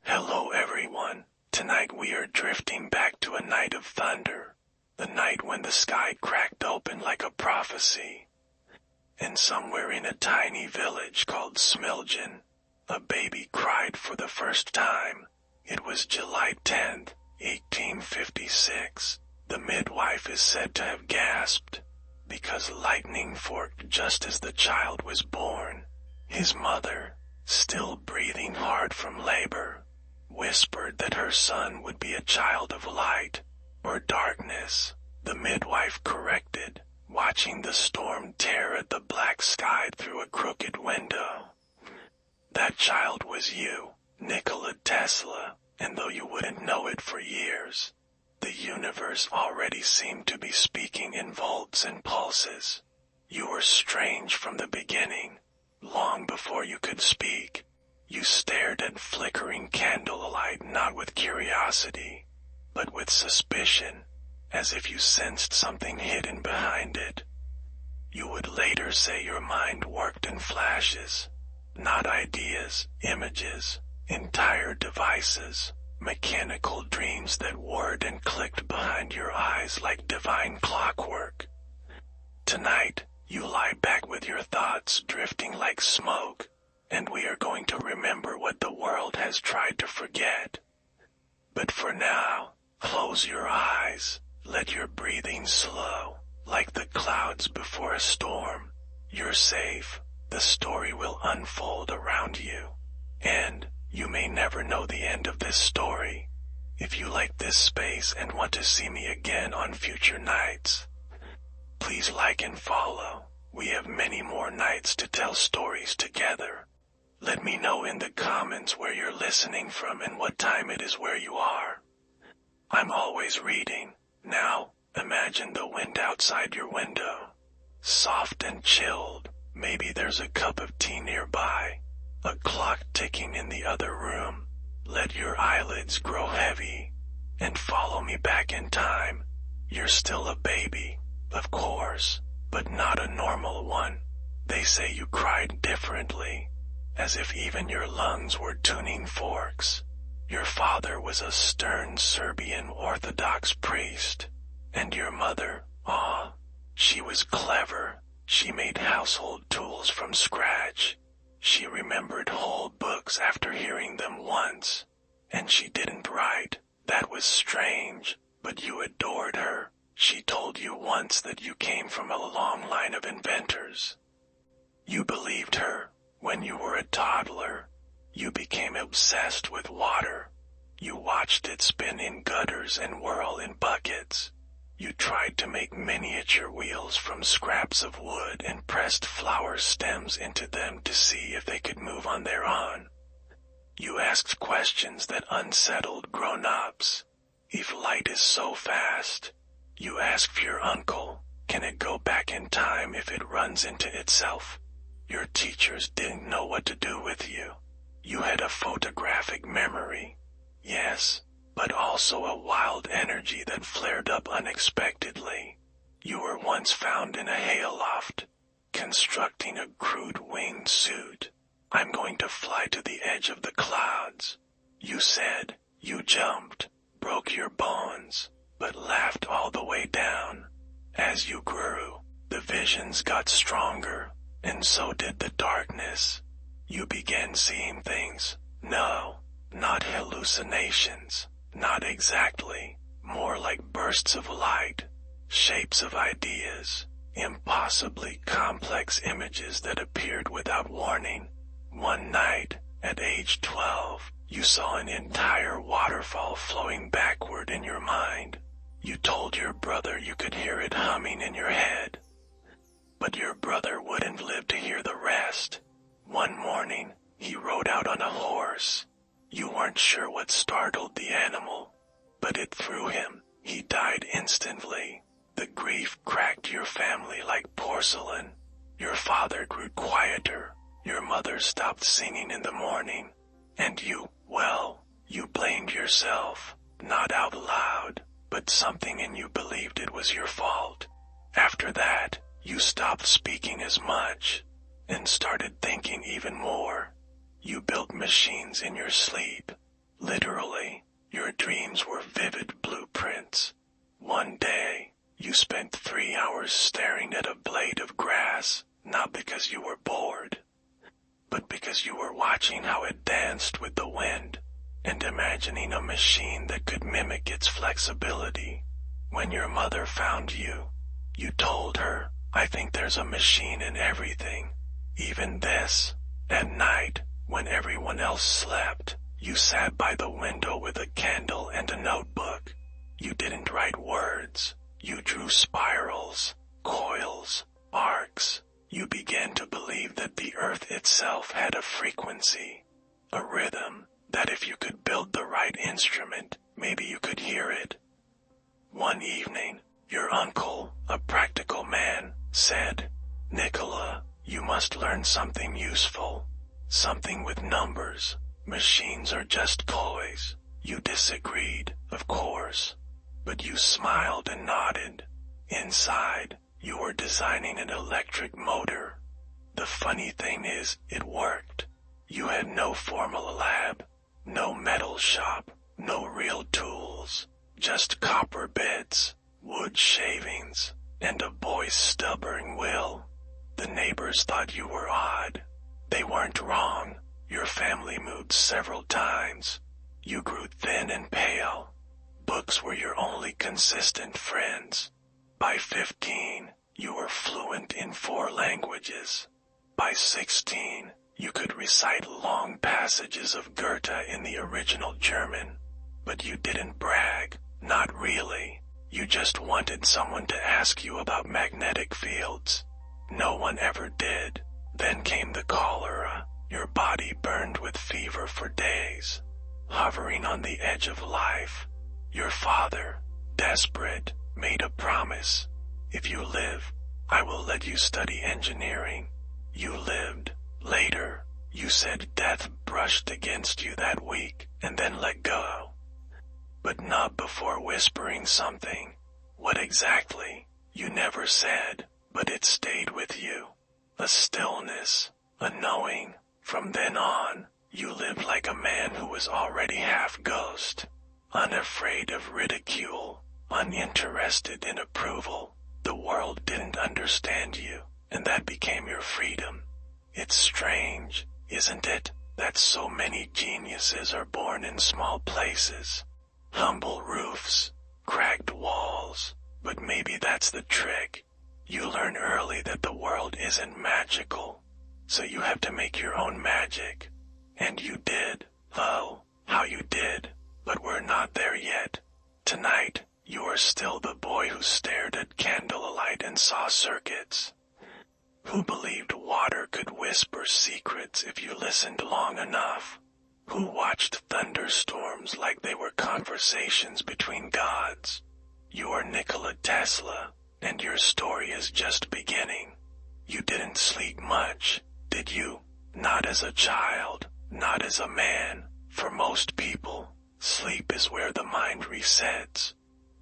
Hello everyone. Tonight we are drifting back to a night of thunder, the night when the sky cracked open like a prophecy. And somewhere in a tiny village called Smiljan, a baby cried for the first time. It was July 10th, 1856. The midwife is said to have gasped, because lightning forked just as the child was born. His mother, still breathing hard from labor, whispered that her son would be a child of light or darkness. The midwife corrected, watching the storm tear at the black sky through a crooked window. That child was you, Nikola Tesla, and though you wouldn't know it for years, the universe already seemed to be speaking in volts and pulses. You were strange from the beginning. Long before you could speak, you stared at flickering candlelight not with curiosity, but with suspicion, as if you sensed something hidden behind it. You would later say your mind worked in flashes, not ideas, images, entire devices, mechanical dreams that whirred and clicked behind your eyes like divine clockwork. Tonight, you lie back with your thoughts drifting like smoke, and we are going to remember what the world has tried to forget. But for now, close your eyes, let your breathing slow, like the clouds before a storm. You're safe, the story will unfold around you, and you may never know the end of this story. If you like this space and want to see me again on future nights, please like and follow. We have many more nights to tell stories together. Let me know in the comments where you're listening from and what time it is where you are. I'm always reading. Now, imagine the wind outside your window. Soft and chilled. Maybe there's a cup of tea nearby. A clock ticking in the other room. Let your eyelids grow heavy and follow me back in time. You're still a baby, of course, but not a normal one. They say you cried differently, as if even your lungs were tuning forks. Your father was a stern Serbian Orthodox priest, and your mother, she was clever. She made household tools from scratch. She remembered whole books after hearing them once, and she didn't write. That was strange, but you adored her. She told you once that you came from a long line of inventors. You believed her. When you were a toddler, you became obsessed with water. You watched it spin in gutters and whirl in buckets. You tried to make miniature wheels from scraps of wood and pressed flower stems into them to see if they could move on their own. You asked questions that unsettled grown-ups. If light is so fast, you asked your uncle, can it go back in time if it runs into itself? Your teachers didn't know what to do with you. You had a photographic memory, yes, but also a wild energy that flared up unexpectedly. You were once found in a hayloft, constructing a crude winged suit. I'm going to fly to the edge of the clouds. You said, you jumped, broke your bones, but laughed all the way down. As you grew, the visions got stronger, and so did the darkness. You began seeing things. No, not hallucinations, not exactly, more like bursts of light, shapes of ideas, impossibly complex images that appeared without warning. One night, at age 12, you saw an entire waterfall flowing backward in your mind. You told your brother you could hear it humming in your head. But your brother wouldn't live to hear the rest. One morning, he rode out on a horse. You weren't sure what startled the animal, but it threw him. He died instantly. The grief cracked your family like porcelain. Your father grew quieter. Your mother stopped singing in the morning. And you blamed yourself, not out loud, but something in you believed it was your fault. After that, you stopped speaking as much, and started thinking even more. You built machines in your sleep, Literally, your dreams were vivid blueprints. One day, you spent 3 hours staring at a blade of grass, not because you were bored, but because you were watching how it danced with the wind, and imagining a machine that could mimic its flexibility. When your mother found you, you told her, "I think there's a machine in everything, even this." At night, when everyone else slept, you sat by the window with a candle and a notebook. You didn't write words. You drew spirals, coils, arcs. You began to believe that the earth itself had a frequency, a rhythm, that if you could build the right instrument, maybe you could hear it. One evening, your uncle, a practical man, said, "Nikola, you must learn something useful, something with numbers. Machines are just toys." You disagreed, of course, but you smiled and nodded. Inside, you were designing an electric motor. The funny thing is, it worked. You had no formal lab, no metal shop, no real tools, just copper bits, wood shavings, and a boy's stubborn will. The neighbors thought you were odd. They weren't wrong. Your family moved several times. You grew thin and pale. Books were your only consistent friends. By 15, you were fluent in 4 languages. By 16, you could recite long passages of Goethe in the original German. But you didn't brag, not really. You just wanted someone to ask you about magnetic fields. No one ever did. Then came the cholera. Your body burned with fever for days. Hovering on the edge of life, your father, desperate, made a promise. "If you live, I will let you study engineering." You lived. Later, you said death brushed against you that week, and then let go. But not before whispering something. What exactly, you never said, but it stayed with you. A stillness, a knowing. From then on, you lived like a man who was already half ghost, unafraid of ridicule, uninterested in approval. The world didn't understand you, and that became your freedom. It's strange, isn't it, that so many geniuses are born in small places, humble roofs, cracked walls, but maybe that's the trick. You learn early that the world isn't magical, so you have to make your own magic. And you did. Oh, how you did. But we're not there yet. Tonight, you are still the boy who stared at candlelight and saw circuits. Who believed water could whisper secrets if you listened long enough. Who watched thunderstorms like they were conversations between gods. You are Nikola Tesla, and your story is just beginning. You didn't sleep much, did you? Not as a child, not as a man. For most people, sleep is where the mind resets.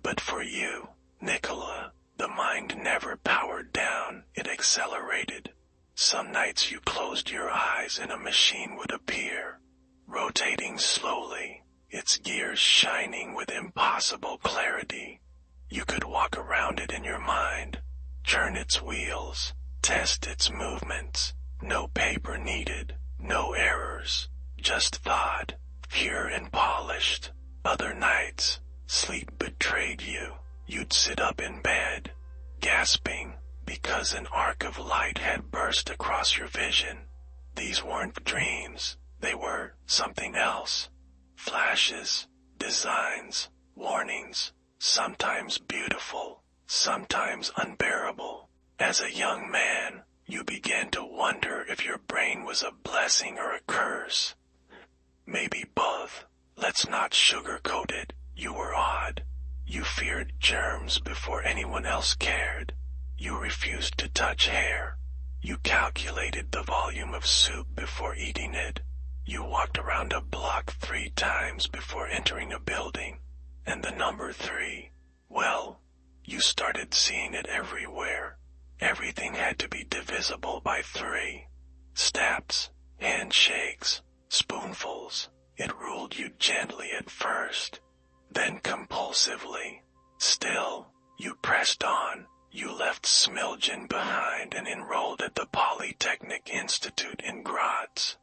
But for you, Nikola, the mind never powered down, it accelerated. Some nights you closed your eyes and a machine would appear, rotating slowly, its gears shining with impossible clarity. You could walk around it in your mind, turn its wheels, test its movements. No paper needed, no errors, just thought, pure and polished. Other nights, sleep betrayed you. You'd sit up in bed, gasping, because an arc of light had burst across your vision. These weren't dreams, they were something else. Flashes, designs, warnings, sometimes beautiful, sometimes unbearable. As a young man, you began to wonder if your brain was a blessing or a curse. Maybe both. Let's not sugarcoat it. You were odd. You feared germs before anyone else cared. You refused to touch hair. You calculated the volume of soup before eating it. You walked around a block 3 times before entering a building. And the number 3, well, you started seeing it everywhere. Everything had to be divisible by 3. Steps, handshakes, spoonfuls, It ruled you gently at first, then compulsively. Still, you pressed on. You left Smiljan behind and enrolled at the Polytechnic Institute in Graz,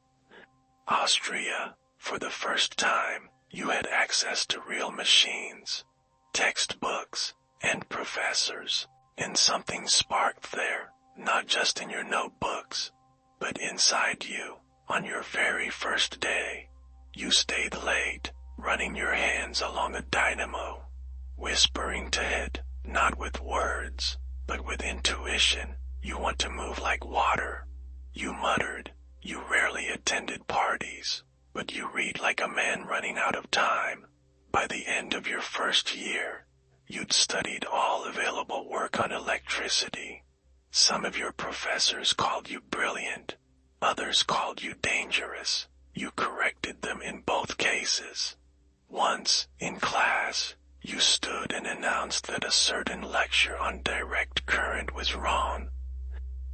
Austria. For the first time, you had access to real machines, textbooks, and professors, and something sparked there, not just in your notebooks, but inside you. On your very first day, you stayed late, running your hands along a dynamo, whispering to it, not with words, but with intuition. You want to move like water. You muttered. You rarely attended parties, but you read like a man running out of time. By the end of your first year, you'd studied all available work on electricity. Some of your professors called you brilliant. Others called you dangerous. You corrected them in both cases. Once, in class, you stood and announced that a certain lecture on direct current was wrong.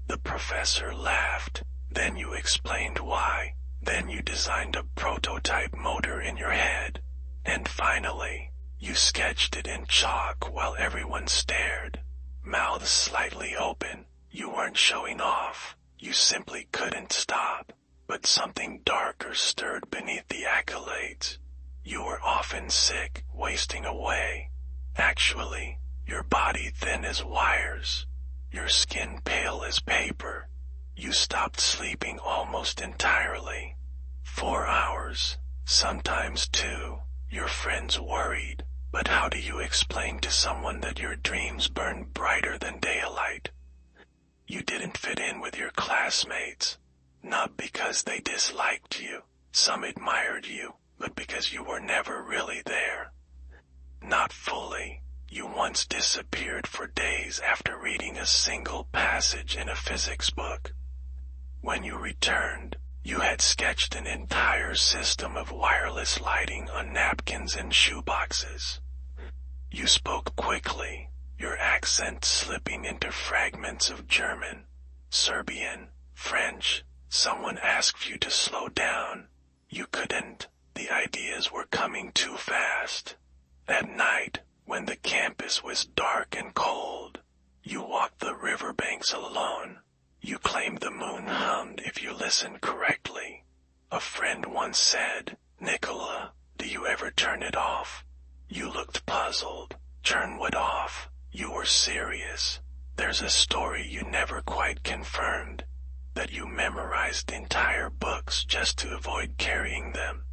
The professor laughed. Then you explained why. Then you designed a prototype motor in your head. And finally, you sketched it in chalk while everyone stared, mouths slightly open. You weren't showing off. You simply couldn't stop. But something darker stirred beneath the accolades. You were often sick, wasting away. Actually, your body thin as wires. Your skin pale as paper. You stopped sleeping almost entirely. 4 hours, sometimes 2. Your friends worried. But how do you explain to someone that your dreams burn brighter than daylight? You didn't fit in with your classmates. Not because they disliked you. Some admired you, but because you were never really there. Not fully. You once disappeared for days after reading a single passage in a physics book. When you returned, you had sketched an entire system of wireless lighting on napkins and shoeboxes. You spoke quickly, your accent slipping into fragments of German, Serbian, French. Someone asked you to slow down. You couldn't. The ideas were coming too fast. At night, when the campus was dark and cold, you walked the riverbanks alone. You claimed the moon hummed if you listened correctly. A friend once said, "Nikola, do you ever turn it off?" You looked puzzled. Turn what off? You were serious. There's a story you never quite confirmed, that you memorized entire books just to avoid carrying them.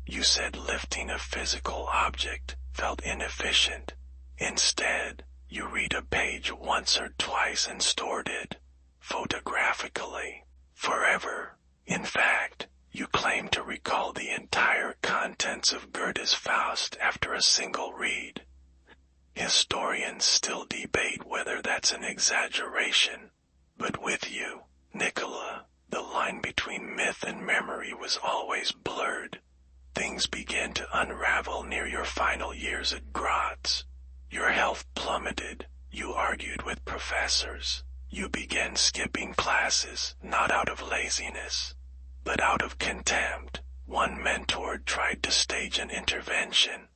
You said lifting a physical object felt inefficient. Instead, you read a page once or twice and stored it, photographically, forever. In fact, you claim to recall the entire contents of Goethe's Faust after a single read. Historians still debate whether that's an exaggeration, but with you, Nikola, the line between myth and memory was always blurred. Things began to unravel near your final years at Graz. Your health plummeted. You argued with professors. You began skipping classes, not out of laziness, but out of contempt. One mentor tried to stage an intervention.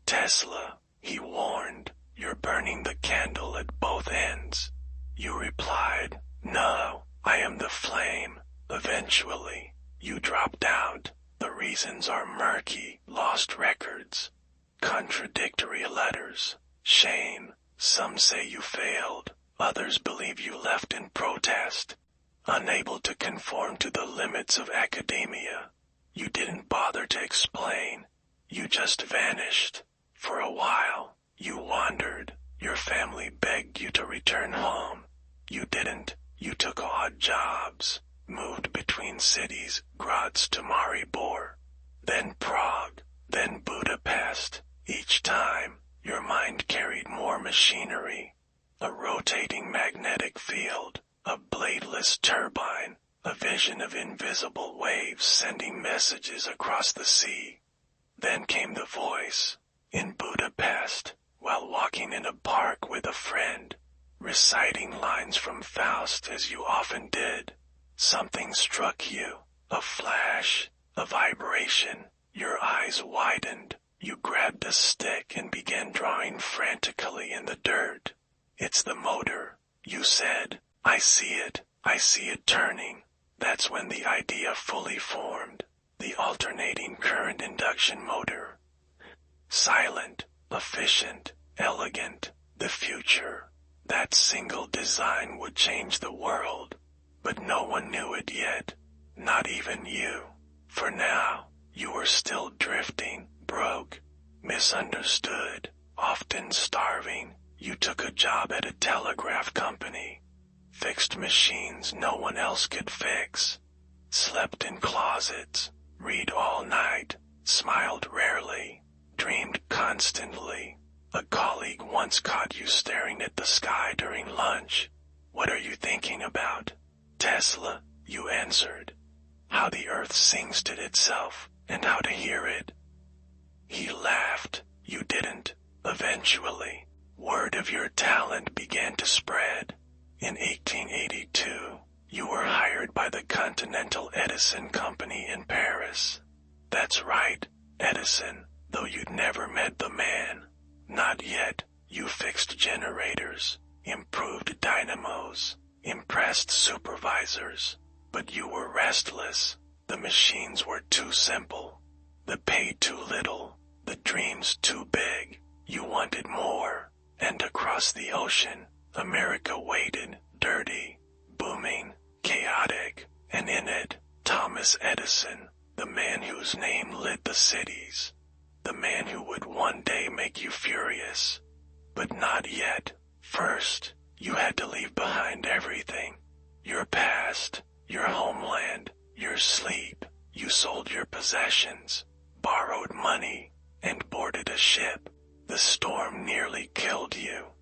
Tesla, he warned, "You're burning the candle at both ends." You replied, "No, I am the flame." Eventually, you dropped out. The reasons are murky, lost records, contradictory letters, shame. Some say you failed. Others believe you left in protest, unable to conform to the limits of academia. You didn't bother to explain. You just vanished. For a while, you wandered. Your family begged you to return home. You didn't. You took odd jobs, moved between cities, Graz to Maribor, then Prague, then Budapest. Each time, your mind carried more machinery. A rotating magnetic field, a bladeless turbine, a vision of invisible waves sending messages across the sea. Then came the voice, in Budapest, while walking in a park with a friend, reciting lines from Faust as you often did. Something struck you, a flash, a vibration. Your eyes widened. You grabbed a stick and began drawing frantically in the dirt. "It's the motor," you said. "I see it. I see it turning." That's when the idea fully formed. The alternating current induction motor. Silent, efficient, elegant, the future. That single design would change the world. But no one knew it yet. Not even you. For now, you were still drifting, broke, misunderstood, often starving. You took a job at a telegraph company. Fixed machines no one else could fix. Slept in closets, read all night, smiled rarely, dreamed constantly. A colleague once caught you staring at the sky during lunch. "What are you thinking about?" "Tesla," you answered. "How the earth sings to itself, and how to hear it." He laughed. You didn't. Eventually, word of your talent began to spread. In 1882, you were hired by the Continental Edison Company in Paris. That's right, Edison, though you'd never met the man. Not yet. You fixed generators, improved dynamos, impressed supervisors. But you were restless. The machines were too simple. The pay too little. The dreams too big. You wanted more. And across the ocean, America waited, dirty, booming, chaotic, and in it, Thomas Edison, the man whose name lit the cities, the man who would one day make you furious. But not yet. First, you had to leave behind everything. Your past, your homeland, your sleep. You sold your possessions, borrowed money, and boarded a ship. The storm nearly killed you.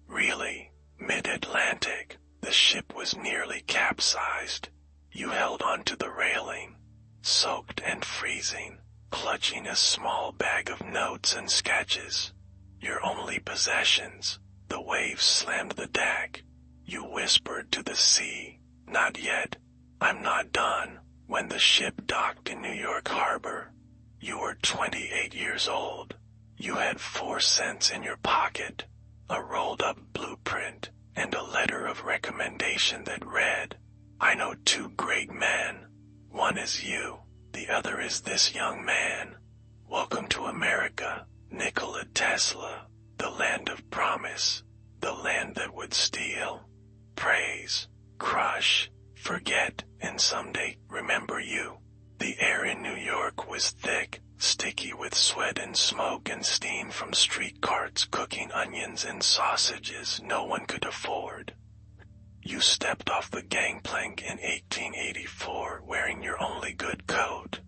Really, mid-Atlantic, the ship was nearly capsized. You held onto the railing, soaked and freezing, clutching a small bag of notes and sketches. Your only possessions. The waves slammed the deck. You whispered to the sea, "Not yet. I'm not done." When the ship docked in New York Harbor, you were 28 years old. You had 4 cents in your pocket, a rolled-up blueprint, and a letter of recommendation that read, "I know 2 great men. One is you, the other is this young man. Welcome to America, Nikola Tesla, the land of promise, the land that would steal, praise, crush, forget, and someday remember you." The air in New York was thick, sticky with sweat and smoke and steam from street carts cooking onions and sausages no one could afford. You stepped off the gangplank in 1884 wearing your only good coat,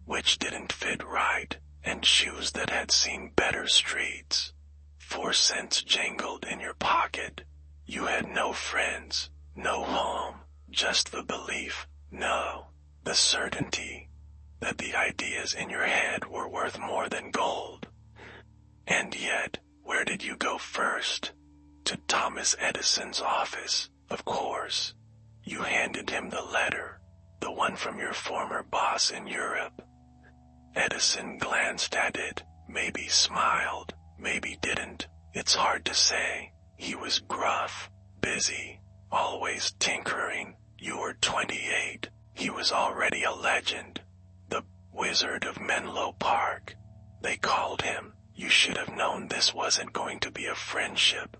which didn't fit right, and shoes that had seen better streets. 4 cents jangled in your pocket. You had no friends, no home, just the belief, no, the certainty that the ideas in your head were worth more than gold. And yet, where did you go first? To Thomas Edison's office, of course. You handed him the letter, the one from your former boss in Europe. Edison glanced at it, maybe smiled, maybe didn't. It's hard to say. He was gruff, busy, always tinkering. You were 28. He was already a legend. The Wizard of Menlo Park. They called him. You should have known this wasn't going to be a friendship.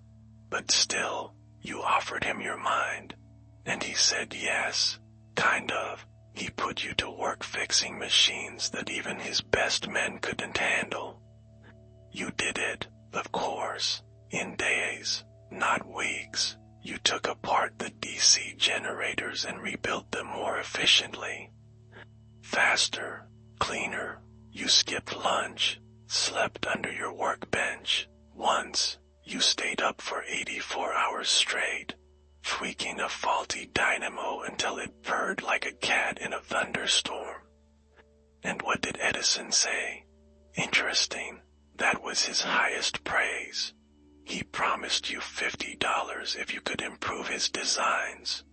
But still, you offered him your mind. And he said yes. Kind of. He put you to work fixing machines that even his best men couldn't handle. You did it, of course, in days, not weeks. You took apart the DC generators and rebuilt them more efficiently. Faster, cleaner. You skipped lunch, slept under your workbench. Once, you stayed up for 84 hours straight, tweaking a faulty dynamo until it purred like a cat in a thunderstorm. And what did Edison say? Interesting. That was his highest praise. He promised you $50 if you could improve his designs.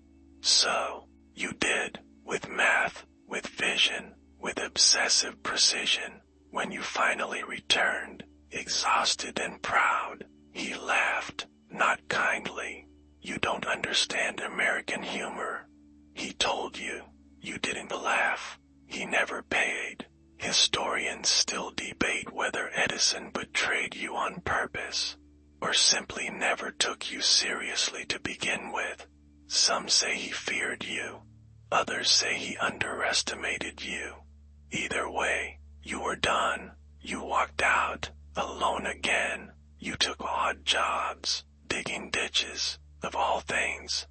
So, you did, with math, with vision, with a obsessive precision. When you finally returned, exhausted and proud, he laughed, not kindly. You don't understand American humor. He told you. You didn't laugh. He never paid. Historians still debate whether Edison betrayed you on purpose, or simply never took you seriously to begin with. Some say he feared you. Others say he underestimated you. Either way, you were done. You walked out, alone again. You took odd jobs, digging ditches, of all things.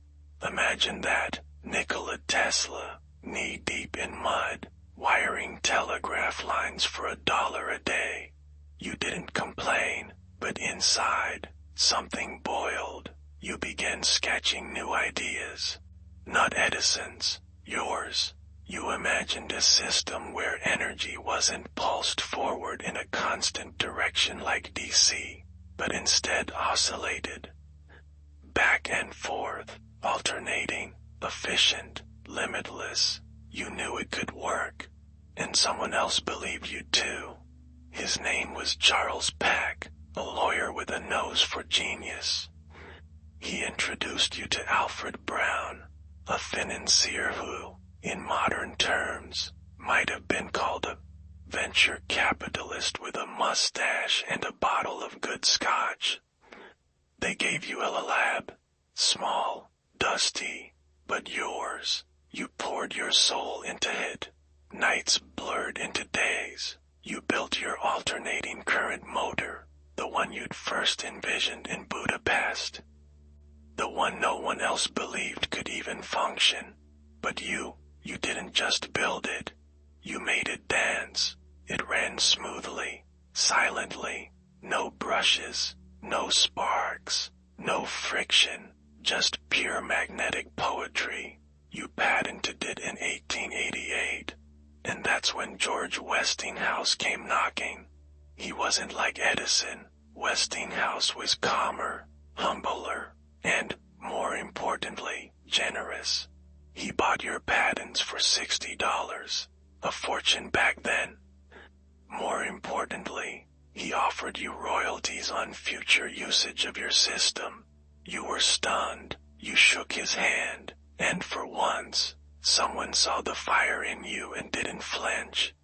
Imagine that, Nikola Tesla, knee-deep in mud, wiring telegraph lines for $1 a day. You didn't complain, but inside, something boiled. You began sketching new ideas. Not Edison's, yours. You imagined a system where energy wasn't pulsed forward in a constant direction like DC, but instead oscillated. Back and forth, alternating, efficient, limitless. You knew it could work, and someone else believed you too. His name was Charles Peck, a lawyer with a nose for genius. He introduced you to Alfred Brown, a financier who, in modern terms, might have been called a venture capitalist with a mustache and a bottle of good scotch. They gave you a lab, small, dusty, but yours. You poured your soul into it. Nights blurred into days. You built your alternating current motor, the one you'd first envisioned in Budapest. The one no one else believed could even function. But you didn't just build it. You made it dance. It ran smoothly, silently, no brushes, no sparks, no friction, just pure magnetic poetry. You patented it in 1888, and that's when George Westinghouse came knocking. He wasn't like Edison. Westinghouse was calmer, humbler, and, more importantly, generous. He bought your patents for $60, a fortune back then. More importantly, he offered you royalties on future usage of your system. You were stunned. You shook his hand, and for once, someone saw the fire in you and didn't flinch.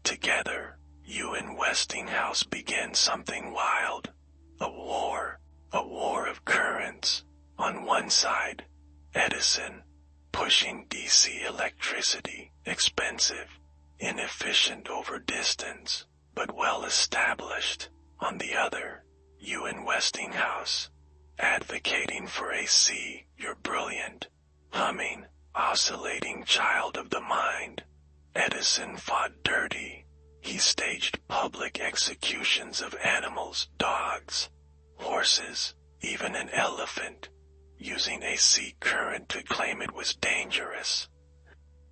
Together, you and Westinghouse began something wild. A war of currents. On one side, Edison, pushing DC electricity, expensive, inefficient over distance, but well established. On the other, you and Westinghouse, advocating for AC, your brilliant, humming, oscillating child of the mind. Edison fought dirty. He staged public executions of animals, dogs, horses, even an elephant, using AC current to claim it was dangerous.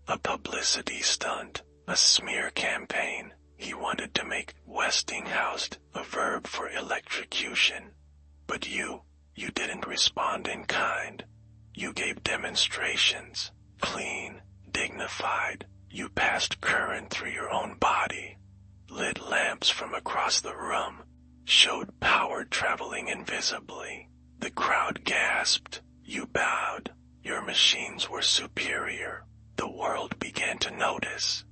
A publicity stunt, a smear campaign. He wanted to make Westinghouse a verb for electrocution. But you didn't respond in kind. You gave demonstrations, clean, dignified. You passed current through your own body, lit lamps from across the room, showed power traveling invisibly. The crowd gasped. You bowed. Your machines were superior. The world began to notice.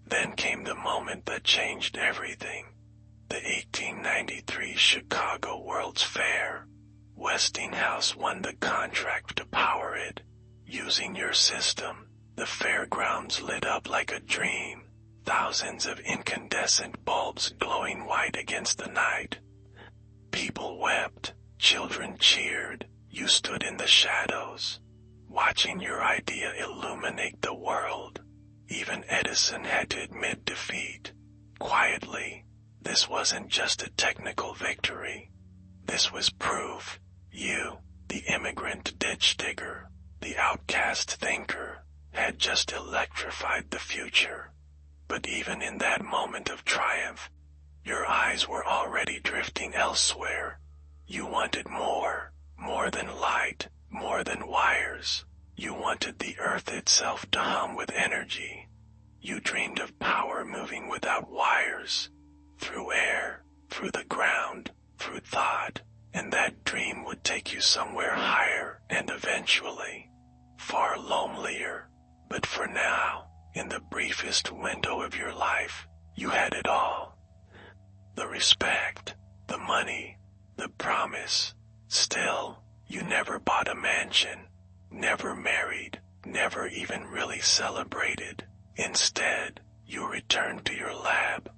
Then came the moment that changed everything. The 1893 Chicago World's Fair. Westinghouse won the contract to power it. Using your system, the fairgrounds lit up like a dream. Thousands of incandescent bulbs glowing white against the night. People wept. Children cheered. You stood in the shadows, watching your idea illuminate the world. Even Edison had to admit defeat. Quietly, this wasn't just a technical victory. This was proof. You, the immigrant ditch digger, the outcast thinker, had just electrified the future. But even in that moment of triumph, your eyes were already drifting elsewhere. You wanted more than light, more than wires. You wanted the earth itself to hum with energy. You dreamed of power moving without wires, through air, through the ground, through thought, and that dream would take you somewhere higher and eventually, far lonelier. But for now, in the briefest window of your life, you had it all. The respect, the money, the promise. Still, you never bought a mansion, never married, never even really celebrated. Instead, you returned to your lab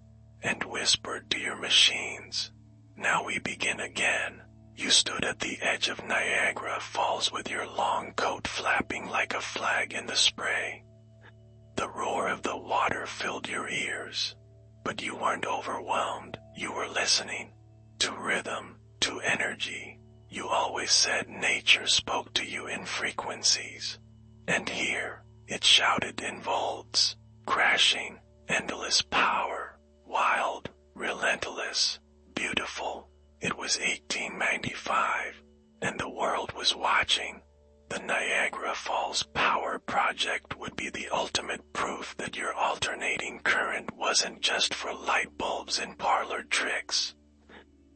and whispered to your machines, "Now we begin again." You stood at the edge of Niagara Falls with your long coat flapping like a flag in the spray. The roar of the water filled your ears, but you weren't overwhelmed. You were listening to rhythm, to energy. You always said nature spoke to you in frequencies, and here it shouted in volts, crashing, endless power, wild, relentless, beautiful. It was 1895, and the world was watching. The Niagara Falls Power Project would be the ultimate proof that your alternating current wasn't just for light bulbs and parlor tricks.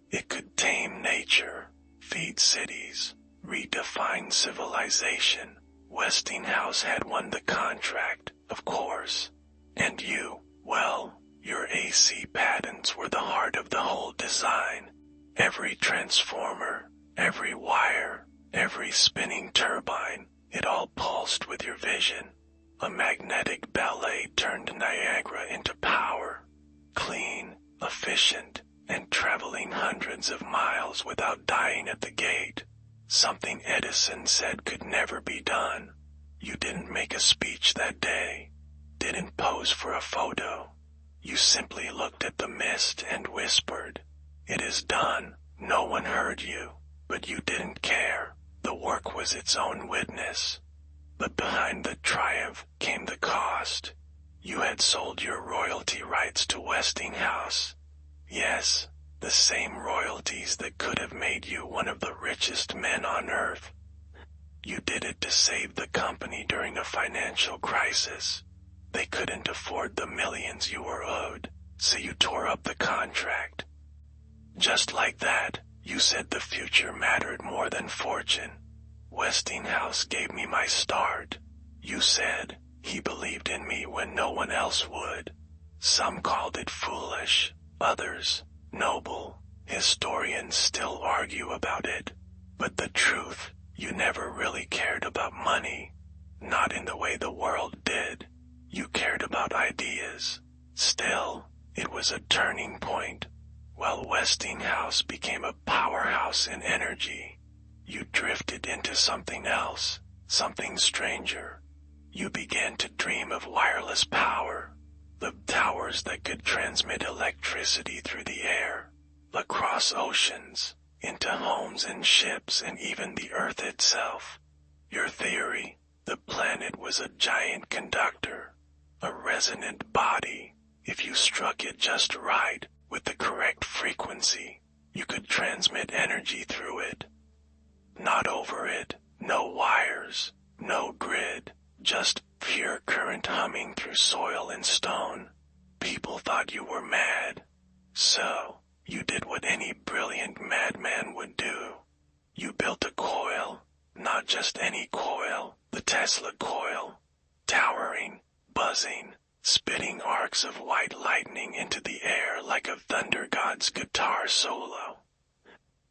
It could tame nature, feed cities, redefine civilization. Westinghouse had won the contract, of course. And you, well, your AC patents were the heart of the whole design. Every transformer, every wire, every spinning turbine, it all pulsed with your vision. A magnetic ballet turned Niagara into power. Clean, efficient, and traveling hundreds of miles without dying at the gate. Something Edison said could never be done. You didn't make a speech that day, didn't pose for a photo. You simply looked at the mist and whispered, "It is done." No one heard you, but you didn't care. The work was its own witness. But behind the triumph came the cost. You had sold your royalty rights to Westinghouse. Yes, the same royalties that could have made you one of the richest men on earth. You did it to save the company during a financial crisis. They couldn't afford the millions you were owed, so you tore up the contract. Just like that, you said the future mattered more than fortune. Westinghouse gave me my start. You said he believed in me when no one else would. Some called it foolish, others noble. Historians still argue about it. But the truth, you never really cared about money. Not in the way the world did. You cared about ideas. Still, it was a turning point. While Westinghouse became a powerhouse in energy, you drifted into something else, something stranger. You began to dream of wireless power, the towers that could transmit electricity through the air, across oceans, into homes and ships and even the Earth itself. Your theory, the planet was a giant conductor, a resonant body. If you struck it just right, with the correct frequency, you could transmit energy through it. Not over it, no wires, no grid, just pure current humming through soil and stone. People thought you were mad. So, you did what any brilliant madman would do. You built a coil, not just any coil, the Tesla coil, towering, buzzing, spitting arcs of white lightning into the air like a thunder god's guitar solo.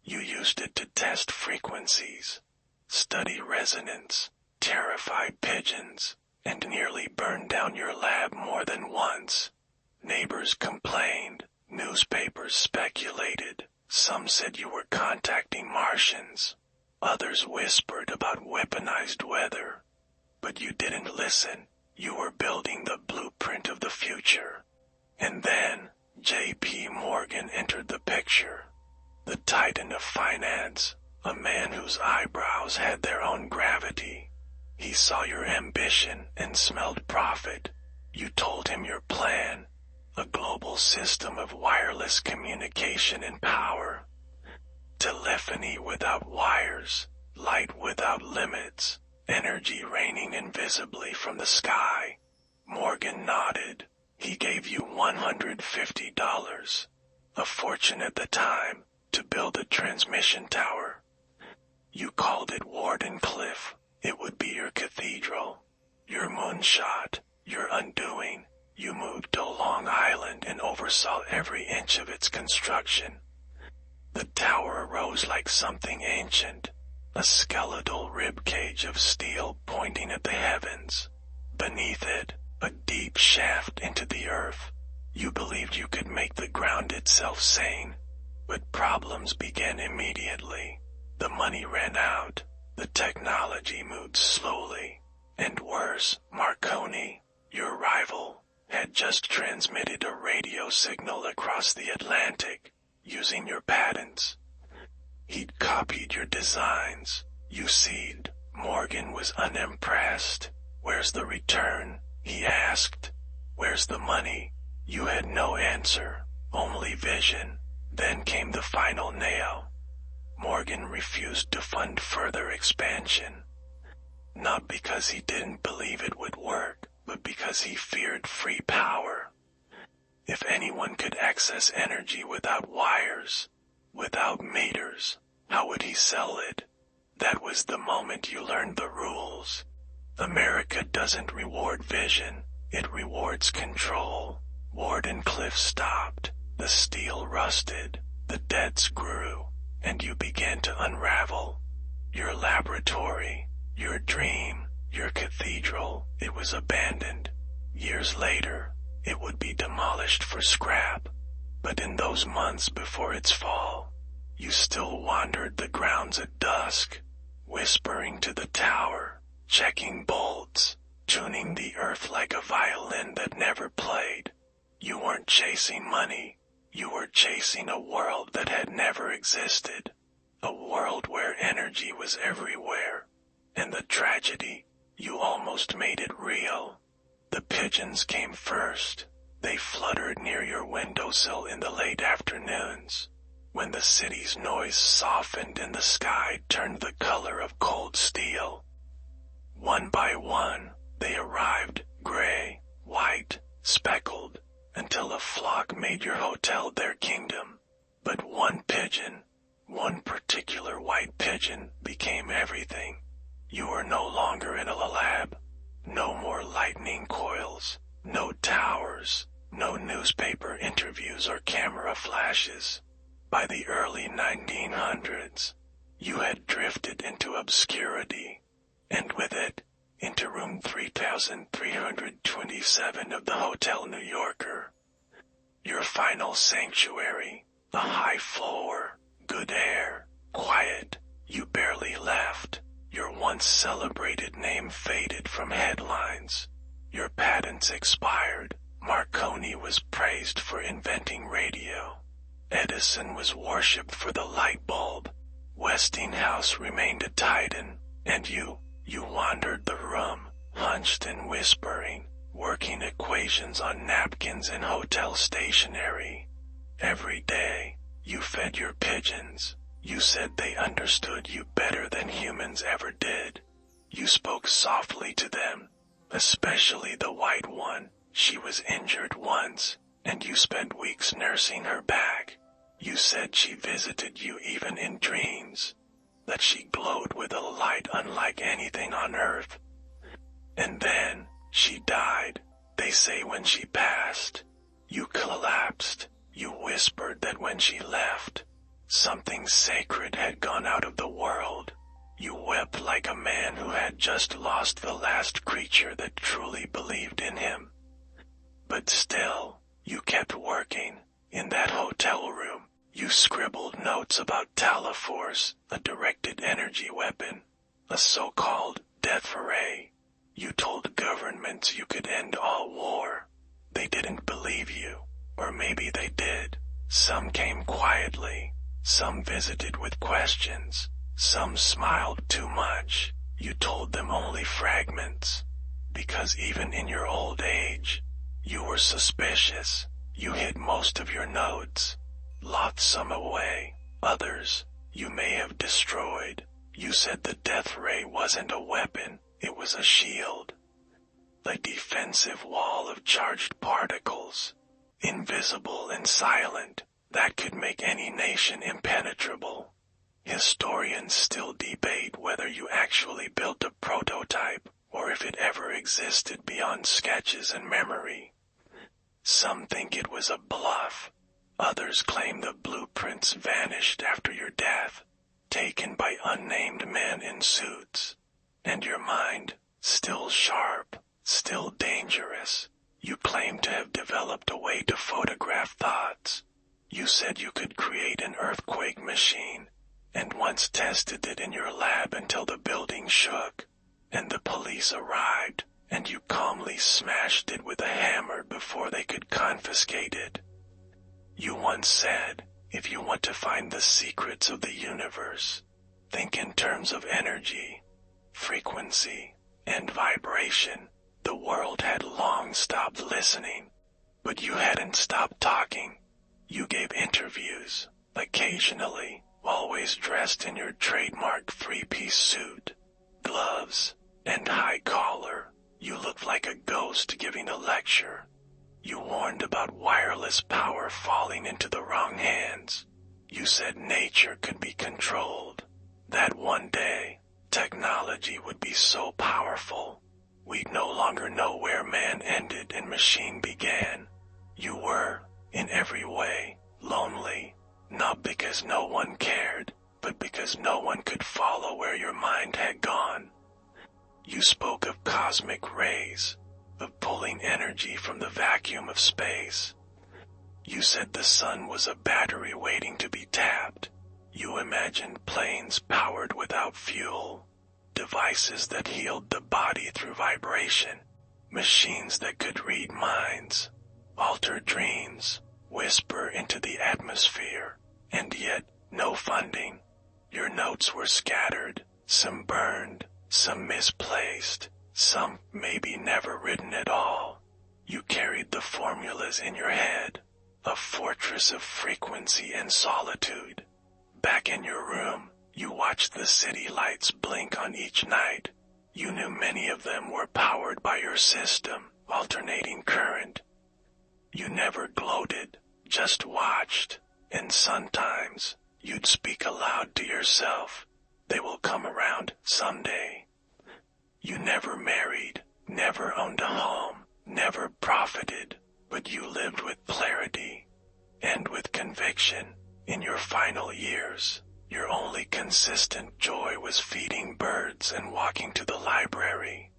You used it to test frequencies, study resonance, terrify pigeons, and nearly burn down your lab more than once. Neighbors complained, newspapers speculated, some said you were contacting Martians, others whispered about weaponized weather. But you didn't listen. You were building the blueprint of the future. And then, J.P. Morgan entered the picture. The titan of finance, a man whose eyebrows had their own gravity. He saw your ambition and smelled profit. You told him your plan, a global system of wireless communication and power. Telephony without wires, light without limits. Energy raining invisibly from the sky. Morgan nodded. He gave you $150, a fortune at the time, to build a transmission tower. You called it Warden Cliff. It would be your cathedral, your moonshot, your undoing. You moved to Long Island and oversaw every inch of its construction. The tower arose like something ancient, a skeletal ribcage of steel pointing at the heavens. Beneath it, a deep shaft into the earth. You believed you could make the ground itself sane, but problems began immediately. The money ran out, the technology moved slowly, and worse, Marconi, your rival, had just transmitted a radio signal across the Atlantic, using your patents. He'd copied your designs. You seed. Morgan was unimpressed. Where's the return? He asked. Where's the money? You had no answer, only vision. Then came the final nail. Morgan refused to fund further expansion. Not because he didn't believe it would work, but because he feared free power. If anyone could access energy without wires, without meters, how would he sell it? That was the moment you learned the rules. America doesn't reward vision, it rewards control. Warden Cliff stopped, the steel rusted, the debts grew, and you began to unravel. Your laboratory, your dream, your cathedral, it was abandoned. Years later, it would be demolished for scrap. But in those months before its fall, you still wandered the grounds at dusk, whispering to the tower, checking bolts, tuning the earth like a violin that never played. You weren't chasing money. You were chasing a world that had never existed. A world where energy was everywhere. And the tragedy, you almost made it real. The pigeons came first. They fluttered near your windowsill in the late afternoons, when the city's noise softened and the sky turned the color of cold steel. One by one, they arrived, gray, white, speckled, until a flock made your hotel their kingdom. But one pigeon, one particular white pigeon, became everything. You were no longer in a lab. No more lightning coils, no towers, no newspaper interviews or camera flashes. By the early 1900s, you had drifted into obscurity, and with it, into room 3327 of the Hotel New Yorker. Your final sanctuary, a high floor, good air, quiet. You barely left. Your once celebrated name faded from headlines. Your patents expired. Marconi was praised for inventing radio. Edison was worshipped for the light bulb. Westinghouse remained a titan. And you wandered the room, hunched and whispering, working equations on napkins and hotel stationery. Every day, you fed your pigeons. You said they understood you better than humans ever did. You spoke softly to them, especially the white one. She was injured once, and you spent weeks nursing her back. You said she visited you even in dreams, that she glowed with a light unlike anything on earth. And then, she died. They say when she passed, you collapsed. You whispered that when she left, something sacred had gone out of the world. You wept like a man who had just lost the last creature that truly believed in him. But still, you kept working. In that hotel room, you scribbled notes about Talaforce, a directed energy weapon, a so-called death ray. You told governments you could end all war. They didn't believe you, or maybe they did. Some came quietly. Some visited with questions. Some smiled too much. You told them only fragments. Because even in your old age, you were suspicious. You hid most of your notes. Locked some away. Others, you may have destroyed. You said the death ray wasn't a weapon. It was a shield. a defensive wall of charged particles, invisible and silent, that could make any nation impenetrable. Historians still debate whether you actually built a prototype or if it ever existed beyond sketches and memory. Some think it was a bluff. Others claim the blueprints vanished after your death, taken by unnamed men in suits. And your mind, still sharp, still dangerous, you claim to have developed a way to photograph thoughts. You said you could create an earthquake machine, and once tested it in your lab until the building shook, and the police arrived, and you calmly smashed it with a hammer before they could confiscate it. You once said, if you want to find the secrets of the universe, think in terms of energy, frequency, and vibration. The world had long stopped listening, but you hadn't stopped talking. You gave interviews, occasionally, always dressed in your trademark three-piece suit, gloves, and high collar. You looked like a ghost giving a lecture. You warned about wireless power falling into the wrong hands. You said nature could be controlled, that one day, technology would be so powerful, we'd no longer know where man ended and machine began. You were, in every way, lonely, not because no one cared, but because no one could follow where your mind had gone. You spoke of cosmic rays, of pulling energy from the vacuum of space. You said the sun was a battery waiting to be tapped. You imagined planes powered without fuel, devices that healed the body through vibration, machines that could read minds, alter dreams, whisper into the atmosphere, and yet no funding. Your notes were scattered, some burned, some misplaced, some maybe never written at all. You carried the formulas in your head, a fortress of frequency and solitude. Back in your room, you watched the city lights blink on each night. You knew many of them were powered by your system, alternating current. You never gloated, just watched, and sometimes you'd speak aloud to yourself. They will come around someday. You never married, never owned a home, never profited, but you lived with clarity and with conviction. In your final years, your only consistent joy was feeding birds and walking to the library.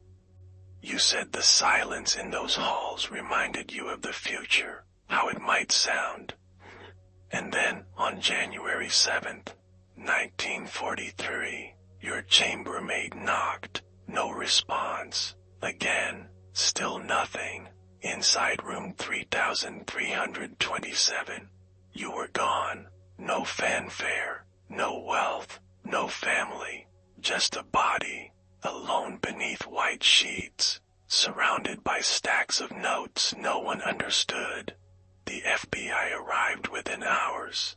You said the silence in those halls reminded you of the future, how it might sound. And then, on January 7th, 1943, your chambermaid knocked. No response. Again, still nothing. Inside room 3327. You were gone. No fanfare, no wealth, no family. Just a body, alone beneath white sheets, surrounded by stacks of notes no one understood. The FBI arrived within hours.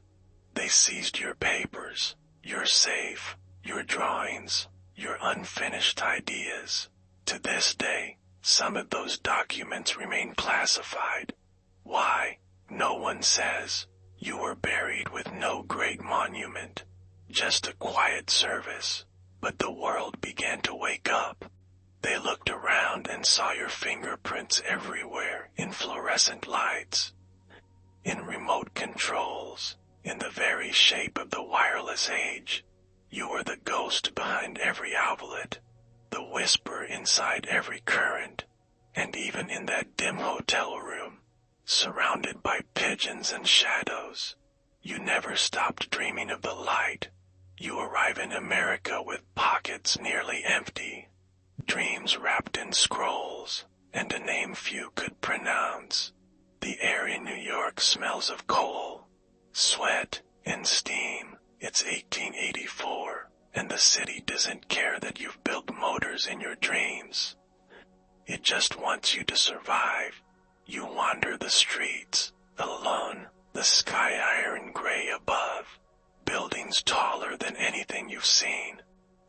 They seized your papers, your safe, your drawings, your unfinished ideas. To this day, some of those documents remain classified. Why? No one says. You were buried with no great monument, just a quiet service. But the world began to wake up. They looked around and saw your fingerprints everywhere in fluorescent lights, in remote controls, in the very shape of the wireless age. You were the ghost behind every outlet, the whisper inside every current, and even in that dim hotel room, surrounded by pigeons and shadows, you never stopped dreaming of the light. You arrive in America with pockets nearly empty, dreams wrapped in scrolls, and a name few could pronounce. The air in New York smells of coal, sweat, and steam. It's 1884, and the city doesn't care that you've built motors in your dreams. It just wants you to survive. You wander the streets, alone, the sky iron gray above, buildings taller than anything you've seen.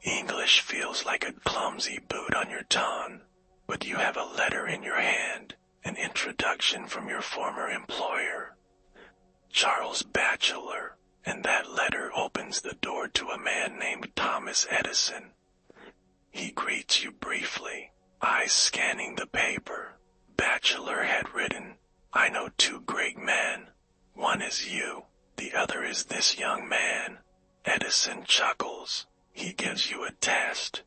English feels like a clumsy boot on your tongue. But you have a letter in your hand, an introduction from your former employer, Charles Batchelor, and that letter opens the door to a man named Thomas Edison. He greets you briefly, eyes scanning the paper. Batchelor had written, "I know two great men. One is you, the other is this young man." Edison chuckles. He gives you a test.